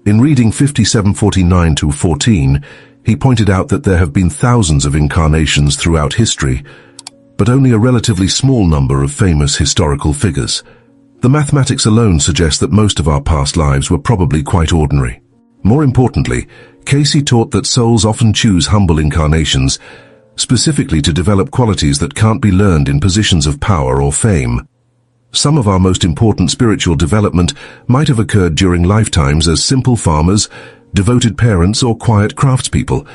In reading 5749-14, he pointed out that there have been thousands of incarnations throughout history, but only a relatively small number of famous historical figures. The mathematics alone suggests that most of our past lives were probably quite ordinary. More importantly, Cayce taught that souls often choose humble incarnations, specifically to develop qualities that can't be learned in positions of power or fame. Some of our most important spiritual development might have occurred during lifetimes as simple farmers, devoted parents, or quiet craftspeople.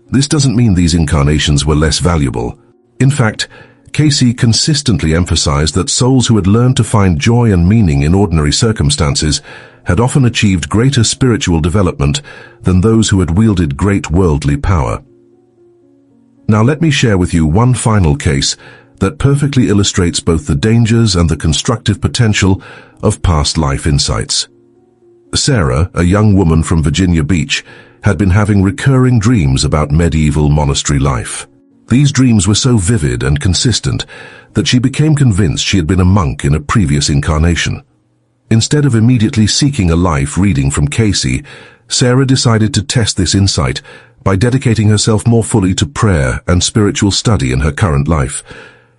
This doesn't mean these incarnations were less valuable. In fact, Cayce consistently emphasized that souls who had learned to find joy and meaning in ordinary circumstances had often achieved greater spiritual development than those who had wielded great worldly power. Now let me share with you one final case that perfectly illustrates both the dangers and the constructive potential of past life insights. Sarah, a young woman from Virginia Beach, had been having recurring dreams about medieval monastery life. These dreams were so vivid and consistent that she became convinced she had been a monk in a previous incarnation. Instead of immediately seeking a life reading from Cayce, Sarah decided to test this insight by dedicating herself more fully to prayer and spiritual study in her current life.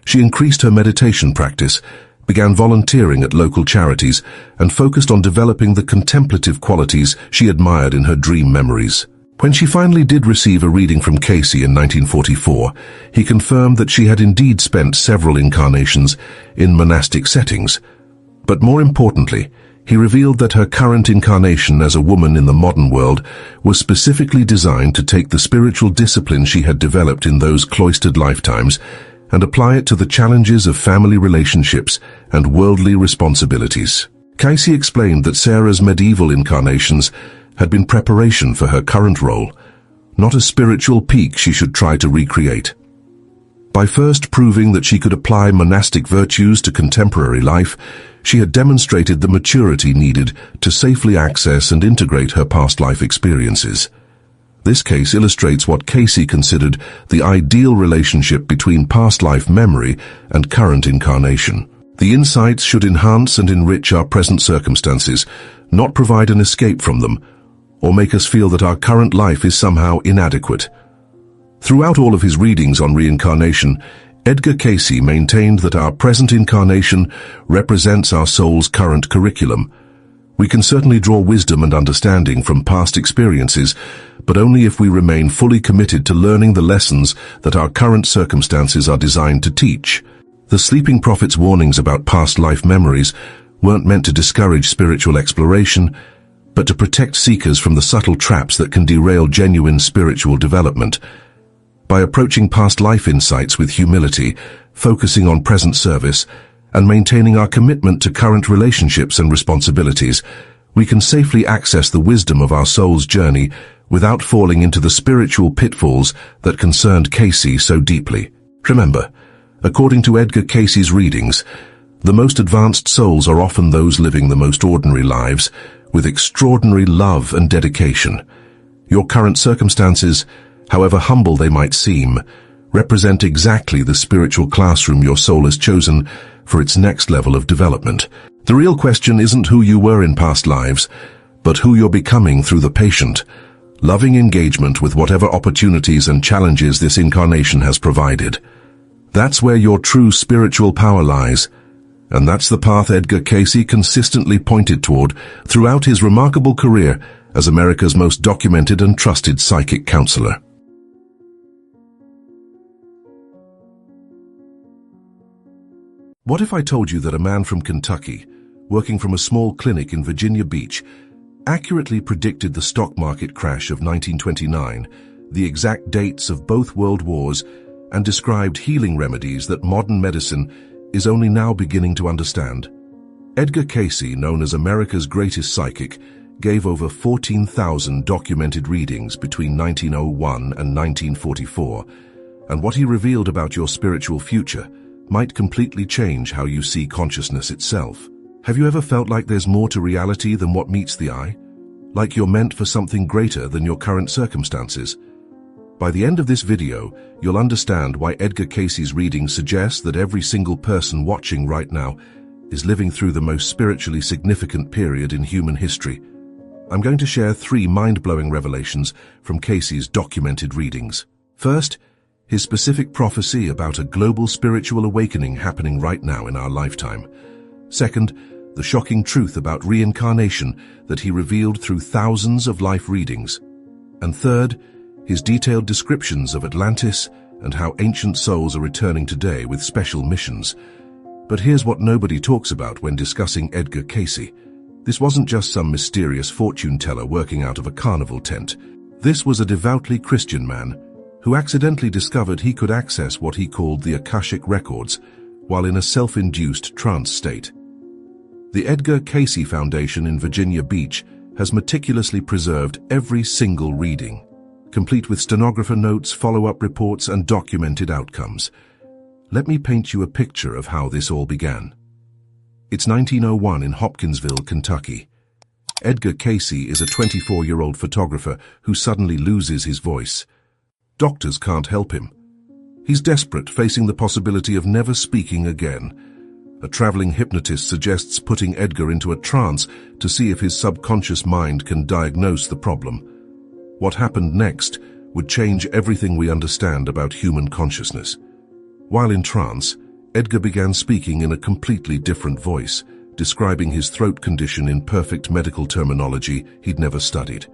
She increased her meditation practice, began volunteering at local charities, and focused on developing the contemplative qualities she admired in her dream memories. When she finally did receive a reading from Cayce in 1944, he confirmed that she had indeed spent several incarnations in monastic settings. But more importantly, he revealed that her current incarnation as a woman in the modern world was specifically designed to take the spiritual discipline she had developed in those cloistered lifetimes and apply it to the challenges of family relationships and worldly responsibilities. Cayce explained that Sarah's medieval incarnations had been preparation for her current role, not a spiritual peak she should try to recreate. By first proving that she could apply monastic virtues to contemporary life, she had demonstrated the maturity needed to safely access and integrate her past life experiences. This case illustrates what Cayce considered the ideal relationship between past life memory and current incarnation. The insights should enhance and enrich our present circumstances, not provide an escape from them, or make us feel that our current life is somehow inadequate. Throughout all of his readings on reincarnation, Edgar Cayce maintained that our present incarnation represents our soul's current curriculum. We can certainly draw wisdom and understanding from past experiences, but only if we remain fully committed to learning the lessons that our current circumstances are designed to teach. The Sleeping Prophet's warnings about past life memories weren't meant to discourage spiritual exploration, but to protect seekers from the subtle traps that can derail genuine spiritual development. By approaching past life insights with humility, focusing on present service, and maintaining our commitment to current relationships and responsibilities, we can safely access the wisdom of our soul's journey without falling into the spiritual pitfalls that concerned Cayce so deeply. Remember, according to Edgar Cayce's readings, the most advanced souls are often those living the most ordinary lives, with extraordinary love and dedication. Your current circumstances, however humble they might seem, represent exactly the spiritual classroom your soul has chosen for its next level of development. The real question isn't who you were in past lives, but who you're becoming through the patient, loving engagement with whatever opportunities and challenges this incarnation has provided. That's where your true spiritual power lies, and that's the path Edgar Cayce consistently pointed toward throughout his remarkable career as America's most documented and trusted psychic counselor. What if I told you that a man from Kentucky working from a small clinic in Virginia Beach, accurately predicted the stock market crash of 1929, the exact dates of both world wars, and described healing remedies that modern medicine is only now beginning to understand. Edgar Cayce, known as America's greatest psychic, gave over 14,000 documented readings between 1901 and 1944, and what he revealed about your spiritual future might completely change how you see consciousness itself. Have you ever felt like there's more to reality than what meets the eye? Like you're meant for something greater than your current circumstances? By the end of this video, you'll understand why Edgar Cayce's readings suggest that every single person watching right now is living through the most spiritually significant period in human history. I'm going to share 3 mind-blowing revelations from Cayce's documented readings. First, his specific prophecy about a global spiritual awakening happening right now in our lifetime. Second, the shocking truth about reincarnation that he revealed through thousands of life readings. And third, his detailed descriptions of Atlantis and how ancient souls are returning today with special missions. But here's what nobody talks about when discussing Edgar Cayce. This wasn't just some mysterious fortune teller working out of a carnival tent. This was a devoutly Christian man who accidentally discovered he could access what he called the Akashic records while in a self-induced trance state. The Edgar Cayce Foundation in Virginia Beach has meticulously preserved every single reading, complete with stenographer notes, follow-up reports, and documented outcomes. Let me paint you a picture of how this all began. It's 1901 in Hopkinsville, Kentucky. Edgar Cayce is a 24-year-old photographer who suddenly loses his voice. Doctors can't help him. He's desperate, facing the possibility of never speaking again. A traveling hypnotist suggests putting Edgar into a trance to see if his subconscious mind can diagnose the problem. What happened next would change everything we understand about human consciousness. While in trance, Edgar began speaking in a completely different voice, describing his throat condition in perfect medical terminology he'd never studied.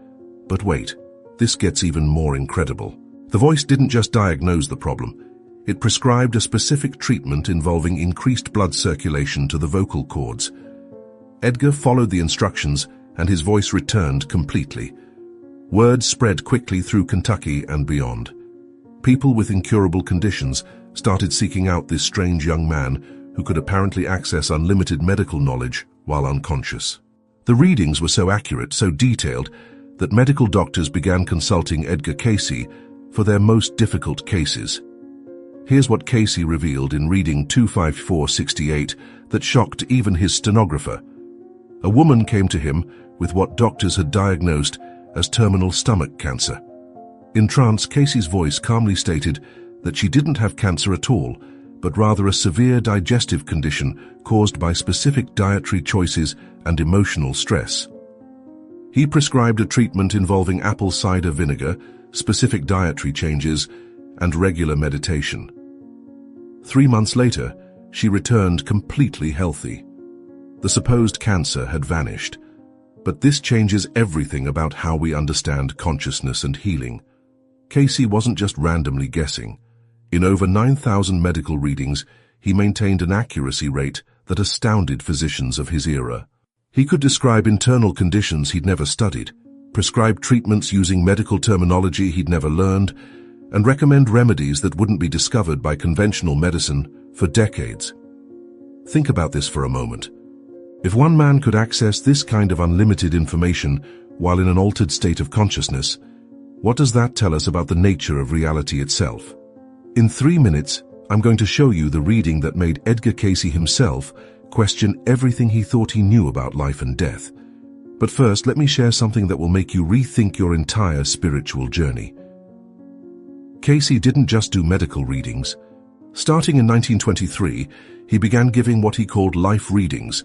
But wait, this gets even more incredible. The voice didn't just diagnose the problem. It prescribed a specific treatment involving increased blood circulation to the vocal cords. Edgar followed the instructions, and his voice returned completely. Word spread quickly through Kentucky and beyond. People with incurable conditions started seeking out this strange young man who could apparently access unlimited medical knowledge while unconscious. The readings were so accurate, so detailed, that medical doctors began consulting Edgar Cayce for their most difficult cases. Here's what Cayce revealed in reading 25468 that shocked even his stenographer. A woman came to him with what doctors had diagnosed as terminal stomach cancer. In trance, Cayce's voice calmly stated that she didn't have cancer at all, but rather a severe digestive condition caused by specific dietary choices and emotional stress. He prescribed a treatment involving apple cider vinegar, specific dietary changes, and regular meditation. 3 months later, she returned completely healthy. The supposed cancer had vanished. But this changes everything about how we understand consciousness and healing. Cayce wasn't just randomly guessing. In over 9,000 medical readings, he maintained an accuracy rate that astounded physicians of his era. He could describe internal conditions he'd never studied, prescribe treatments using medical terminology he'd never learned, and recommend remedies that wouldn't be discovered by conventional medicine for decades. Think about this for a moment. If one man could access this kind of unlimited information while in an altered state of consciousness, what does that tell us about the nature of reality itself? In 3 minutes, I'm going to show you the reading that made Edgar Cayce himself question everything he thought he knew about life and death. But first, let me share something that will make you rethink your entire spiritual journey. Cayce didn't just do medical readings. Starting in 1923, he began giving what he called life readings,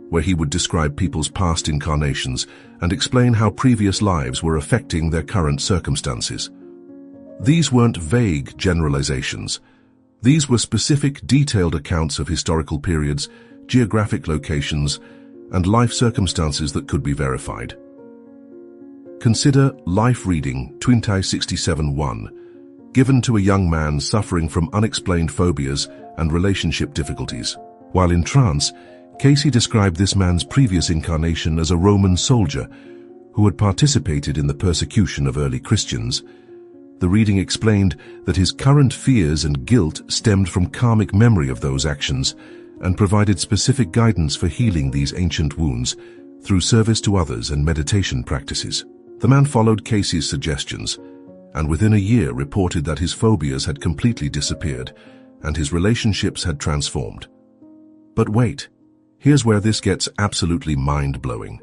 where he would describe people's past incarnations and explain how previous lives were affecting their current circumstances. These weren't vague generalizations. These were specific, detailed accounts of historical periods, geographic locations, and life circumstances that could be verified. Consider Life Reading 267-1, given to a young man suffering from unexplained phobias and relationship difficulties. While in trance, Cayce described this man's previous incarnation as a Roman soldier who had participated in the persecution of early Christians. The reading explained that his current fears and guilt stemmed from karmic memory of those actions and provided specific guidance for healing these ancient wounds through service to others and meditation practices. The man followed Cayce's suggestions and within a year reported that his phobias had completely disappeared and his relationships had transformed. But wait, here's where this gets absolutely mind-blowing.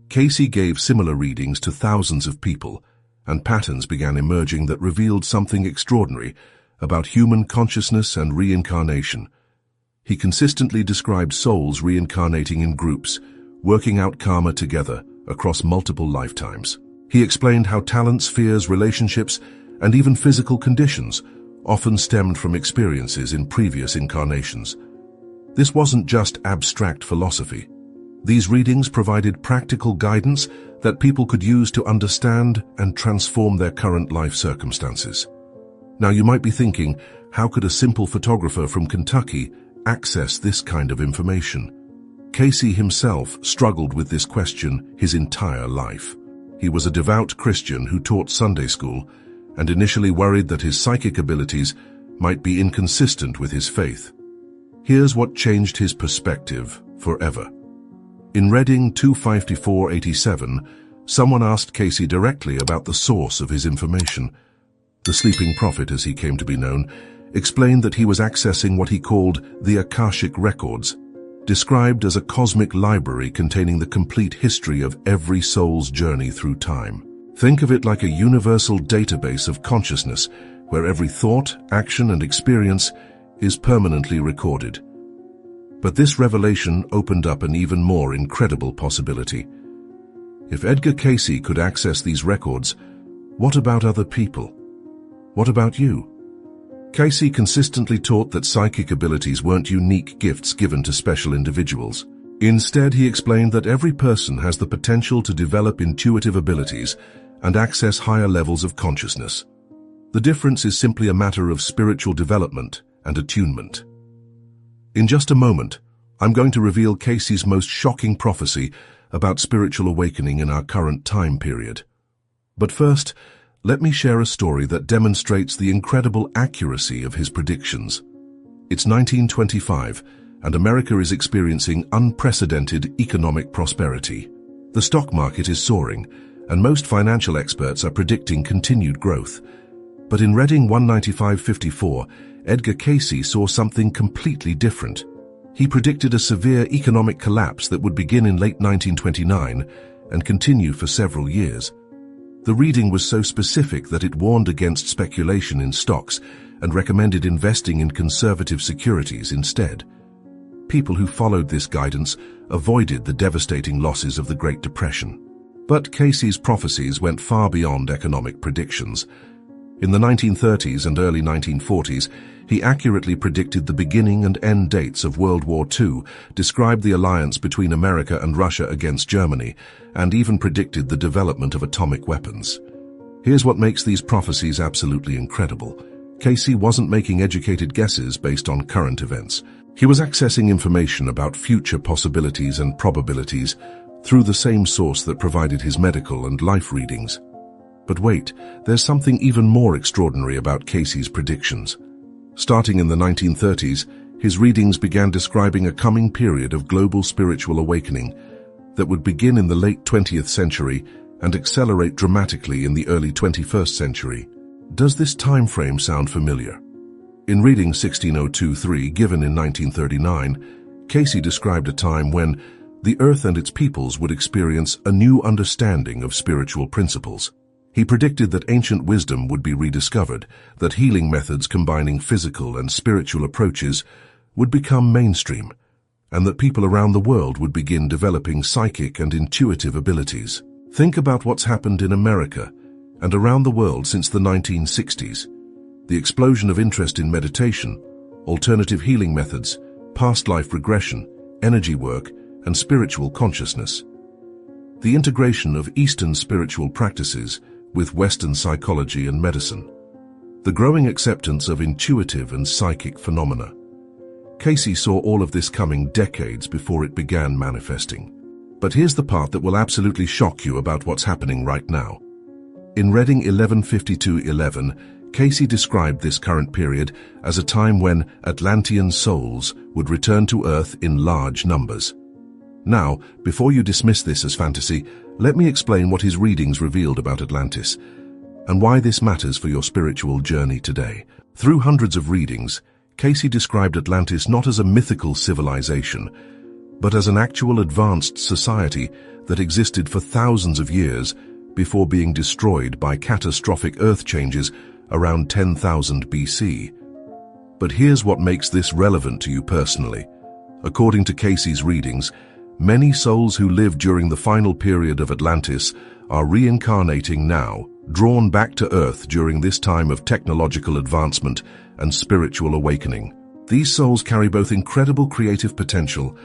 Cayce gave similar readings to thousands of people, and patterns began emerging that revealed something extraordinary about human consciousness and reincarnation. He consistently described souls reincarnating in groups, working out karma together across multiple lifetimes. He explained how talents, fears, relationships, and even physical conditions often stemmed from experiences in previous incarnations. This wasn't just abstract philosophy. These readings provided practical guidance that people could use to understand and transform their current life circumstances. Now you might be thinking, how could a simple photographer from Kentucky access this kind of information? Cayce himself struggled with this question his entire life. He was a devout Christian who taught Sunday school and initially worried that his psychic abilities might be inconsistent with his faith. Here's what changed his perspective forever. In Reading 254-87, someone asked Cayce directly about the source of his information. The sleeping prophet, as he came to be known, explained that he was accessing what he called the Akashic records, described as a cosmic library containing the complete history of every soul's journey through time. Think of it like a universal database of consciousness, where every thought, action, and experience is permanently recorded. But this revelation opened up an even more incredible possibility. If Edgar Cayce could access these records, what about other people? What about you? Cayce consistently taught that psychic abilities weren't unique gifts given to special individuals. Instead, he explained that every person has the potential to develop intuitive abilities and access higher levels of consciousness. The difference is simply a matter of spiritual development and attunement. In just a moment, I'm going to reveal Cayce's most shocking prophecy about spiritual awakening in our current time period. But first, let me share a story that demonstrates the incredible accuracy of his predictions. It's 1925, and America is experiencing unprecedented economic prosperity. The stock market is soaring, and most financial experts are predicting continued growth. But in Reading 195-54, Edgar Cayce saw something completely different. He predicted a severe economic collapse that would begin in late 1929 and continue for several years. The reading was so specific that it warned against speculation in stocks and recommended investing in conservative securities instead. People who followed this guidance avoided the devastating losses of the Great Depression. But Cayce's prophecies went far beyond economic predictions. In the 1930s and early 1940s, he accurately predicted the beginning and end dates of World War II, described the alliance between America and Russia against Germany, and even predicted the development of atomic weapons. Here's what makes these prophecies absolutely incredible. Cayce wasn't making educated guesses based on current events. He was accessing information about future possibilities and probabilities through the same source that provided his medical and life readings. But wait, there's something even more extraordinary about Cayce's predictions. Starting in the 1930s, his readings began describing a coming period of global spiritual awakening that would begin in the late 20th century and accelerate dramatically in the early 21st century. Does this time frame sound familiar? In reading 16023, given in 1939, Cayce described a time when the earth and its peoples would experience a new understanding of spiritual principles. He predicted that ancient wisdom would be rediscovered, that healing methods combining physical and spiritual approaches would become mainstream, and that people around the world would begin developing psychic and intuitive abilities. Think about what's happened in America and around the world since the 1960s. The explosion of interest in meditation, alternative healing methods, past life regression, energy work, and spiritual consciousness. The integration of Eastern spiritual practices with Western psychology and medicine. The growing acceptance of intuitive and psychic phenomena. Cayce saw all of this coming decades before it began manifesting. But here's the part that will absolutely shock you about what's happening right now. In Reading 1152-11, Cayce described this current period as a time when Atlantean souls would return to Earth in large numbers. Now, before you dismiss this as fantasy, let me explain what his readings revealed about Atlantis, and why this matters for your spiritual journey today. Through hundreds of readings, Cayce described Atlantis not as a mythical civilization, but as an actual advanced society that existed for thousands of years before being destroyed by catastrophic earth changes around 10,000 BC. But here's what makes this relevant to you personally. According to Cayce's readings, many souls who lived during the final period of Atlantis are reincarnating now, drawn back to Earth during this time of technological advancement and spiritual awakening. These souls carry both incredible creative potential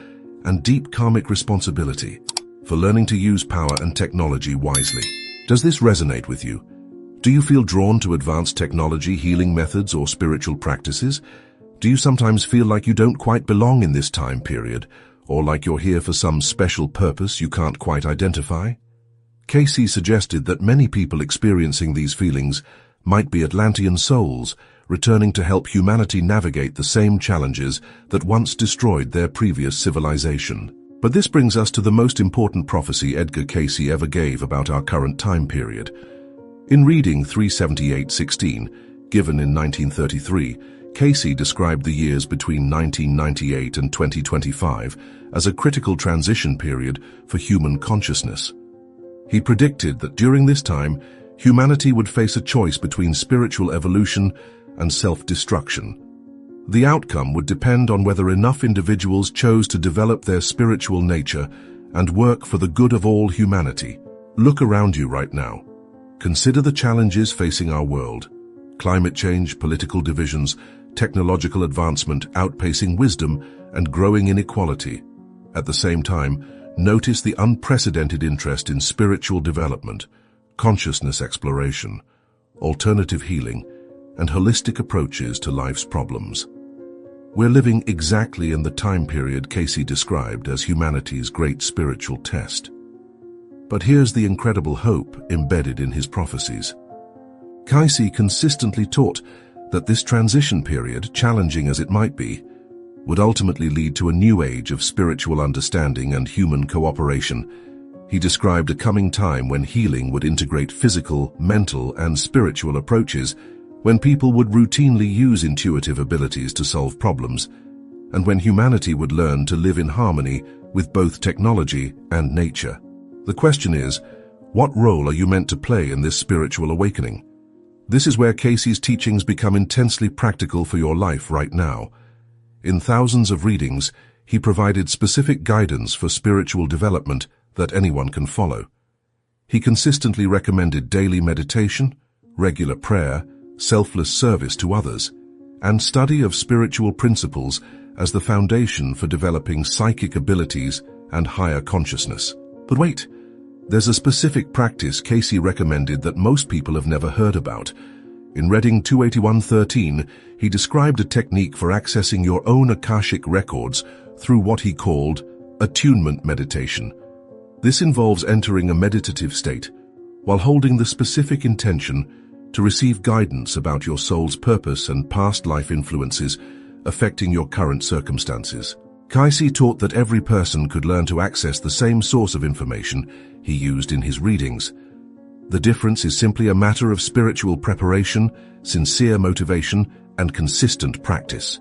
and deep karmic responsibility for learning to use power and technology wisely. Does this resonate with you? Do you feel drawn to advanced technology, healing methods, or spiritual practices? Do you sometimes feel like you don't quite belong in this time period, or like you're here for some special purpose you can't quite identify? Cayce suggested that many people experiencing these feelings might be Atlantean souls returning to help humanity navigate the same challenges that once destroyed their previous civilization. But this brings us to the most important prophecy Edgar Cayce ever gave about our current time period. In reading 378-16, given in 1933, Cayce described the years between 1998 and 2025 as a critical transition period for human consciousness. He predicted that during this time, humanity would face a choice between spiritual evolution and self-destruction. The outcome would depend on whether enough individuals chose to develop their spiritual nature and work for the good of all humanity. Look around you right now. Consider the challenges facing our world. Climate change, political divisions, technological advancement outpacing wisdom, and growing inequality. At the same time, notice the unprecedented interest in spiritual development, consciousness exploration, alternative healing, and holistic approaches to life's problems. We're living exactly in the time period Cayce described as humanity's great spiritual test. But here's the incredible hope embedded in his prophecies. Cayce consistently taught that this transition period, challenging as it might be, would ultimately lead to a new age of spiritual understanding and human cooperation. He described a coming time when healing would integrate physical, mental, and spiritual approaches, when people would routinely use intuitive abilities to solve problems, and when humanity would learn to live in harmony with both technology and nature. The question is, what role are you meant to play in this spiritual awakening? This is where Cayce's teachings become intensely practical for your life right now. In thousands of readings, he provided specific guidance for spiritual development that anyone can follow. He consistently recommended daily meditation, regular prayer, selfless service to others, and study of spiritual principles as the foundation for developing psychic abilities and higher consciousness. But wait, there's a specific practice Cayce recommended that most people have never heard about. In Reading 281-13, he described a technique for accessing your own Akashic records through what he called attunement meditation. This involves entering a meditative state while holding the specific intention to receive guidance about your soul's purpose and past life influences affecting your current circumstances. Cayce taught that every person could learn to access the same source of information he used in his readings. The difference is simply a matter of spiritual preparation, sincere motivation, and consistent practice.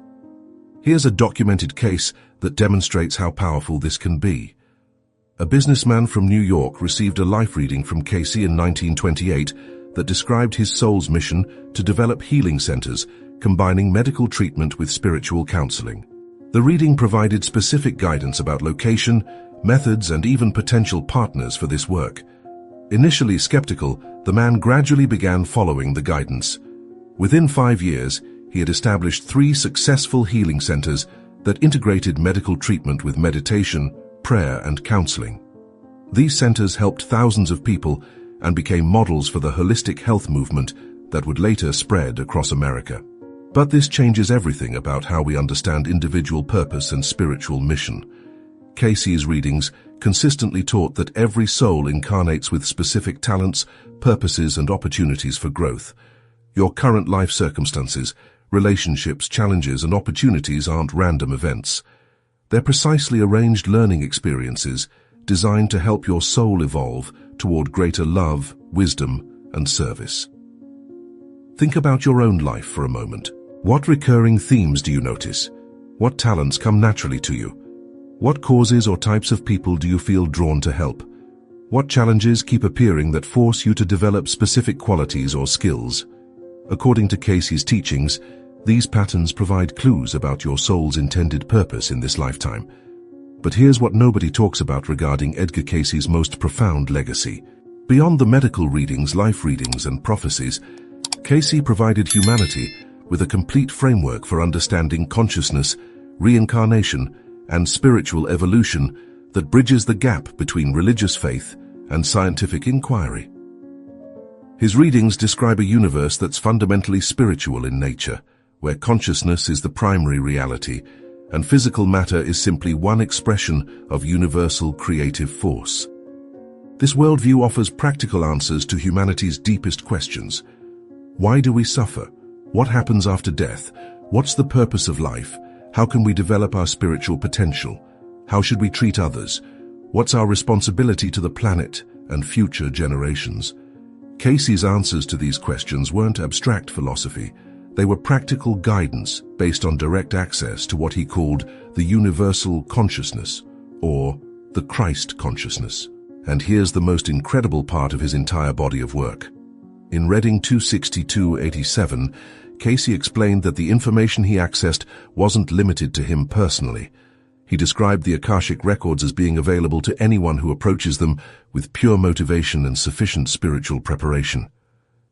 Here's a documented case that demonstrates how powerful this can be. A businessman from New York received a life reading from Cayce in 1928 that described his soul's mission to develop healing centers, combining medical treatment with spiritual counseling. The reading provided specific guidance about location, methods, and even potential partners for this work. Initially skeptical, the man gradually began following the guidance. Within 5 years, he had established 3 successful healing centers that integrated medical treatment with meditation, prayer, and counseling. These centers helped thousands of people and became models for the holistic health movement that would later spread across America. But this changes everything about how we understand individual purpose and spiritual mission. Cayce's readings consistently taught that every soul incarnates with specific talents, purposes, and opportunities for growth. Your current life circumstances, relationships, challenges, and opportunities aren't random events. They're precisely arranged learning experiences designed to help your soul evolve toward greater love, wisdom, and service. Think about your own life for a moment. What recurring themes do you notice? What talents come naturally to you? What causes or types of people do you feel drawn to help? What challenges keep appearing that force you to develop specific qualities or skills? According to Cayce's teachings, these patterns provide clues about your soul's intended purpose in this lifetime. But here's what nobody talks about regarding Edgar Cayce's most profound legacy. Beyond the medical readings, life readings, and prophecies, Cayce provided humanity with a complete framework for understanding consciousness, reincarnation, and spiritual evolution that bridges the gap between religious faith and scientific inquiry. His readings describe a universe that's fundamentally spiritual in nature, where consciousness is the primary reality, and physical matter is simply one expression of universal creative force. This worldview offers practical answers to humanity's deepest questions. Why do we suffer? What happens after death? What's the purpose of life? How can we develop our spiritual potential? How should we treat others? What's our responsibility to the planet and future generations? Cayce's answers to these questions weren't abstract philosophy. They were practical guidance based on direct access to what he called the universal consciousness, or the Christ consciousness. And here's the most incredible part of his entire body of work. In Reading 262-87, Cayce explained that the information he accessed wasn't limited to him personally. He described the Akashic records as being available to anyone who approaches them with pure motivation and sufficient spiritual preparation.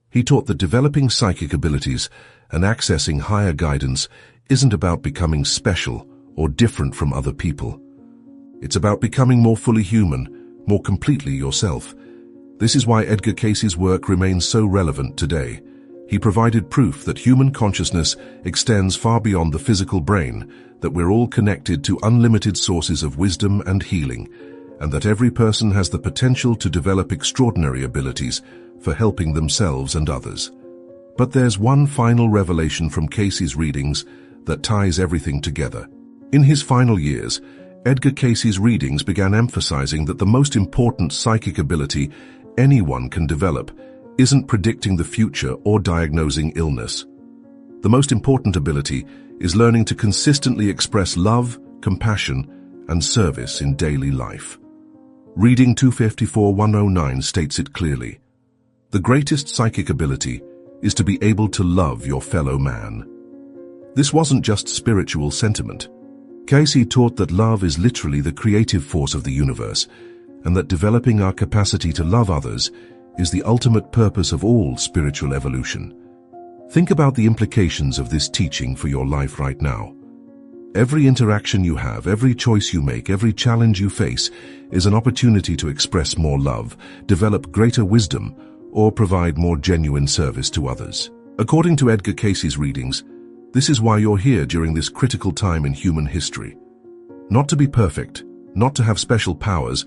He taught that developing psychic abilities and accessing higher guidance isn't about becoming special or different from other people. It's about becoming more fully human, more completely yourself. This is why Edgar Cayce's work remains so relevant today. He provided proof that human consciousness extends far beyond the physical brain, that we're all connected to unlimited sources of wisdom and healing, and that every person has the potential to develop extraordinary abilities for helping themselves and others. But there's one final revelation from Cayce's readings that ties everything together. In his final years, Edgar Cayce's readings began emphasizing that the most important psychic ability anyone can develop isn't predicting the future or diagnosing illness. The most important ability is learning to consistently express love, compassion, and service in daily life. Reading 254-109 states it clearly. The greatest psychic ability is to be able to love your fellow man. This wasn't just spiritual sentiment. Cayce taught that love is literally the creative force of the universe, and that developing our capacity to love others is the ultimate purpose of all spiritual evolution. Think about the implications of this teaching for your life right now. Every interaction you have, every choice you make, every challenge you face is an opportunity to express more love, develop greater wisdom, or provide more genuine service to others. According to Edgar Cayce's readings, this is why you're here during this critical time in human history. Not to be perfect, not to have special powers,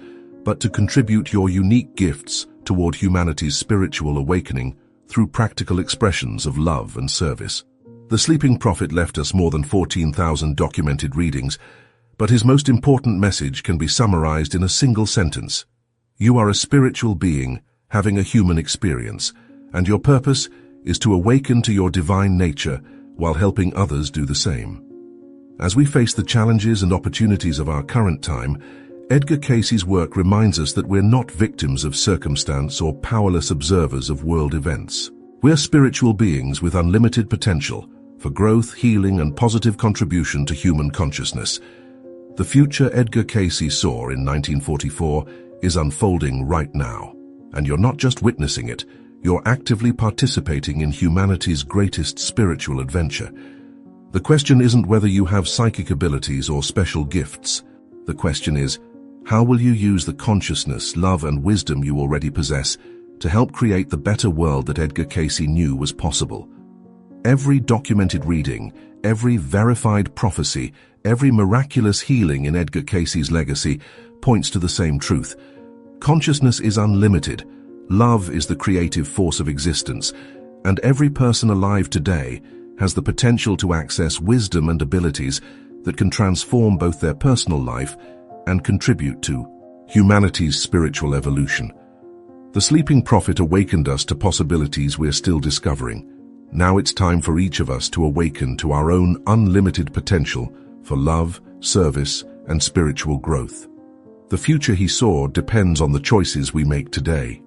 but to contribute your unique gifts toward humanity's spiritual awakening through practical expressions of love and service. The sleeping prophet left us more than 14,000 documented readings, but his most important message can be summarized in a single sentence. You are a spiritual being having a human experience, and your purpose is to awaken to your divine nature while helping others do the same. As we face the challenges and opportunities of our current time, Edgar Cayce's work reminds us that we're not victims of circumstance or powerless observers of world events. We're spiritual beings with unlimited potential for growth, healing, and positive contribution to human consciousness. The future Edgar Cayce saw in 1944 is unfolding right now, and you're not just witnessing it, you're actively participating in humanity's greatest spiritual adventure. The question isn't whether you have psychic abilities or special gifts. The question is, how will you use the consciousness, love, and wisdom you already possess to help create the better world that Edgar Cayce knew was possible? Every documented reading, every verified prophecy, every miraculous healing in Edgar Cayce's legacy points to the same truth. Consciousness is unlimited. Love is the creative force of existence, and every person alive today has the potential to access wisdom and abilities that can transform both their personal life and contribute to humanity's spiritual evolution. The sleeping prophet awakened us to possibilities we're still discovering. Now it's time for each of us to awaken to our own unlimited potential for love, service, and spiritual growth. The future he saw depends on the choices we make today.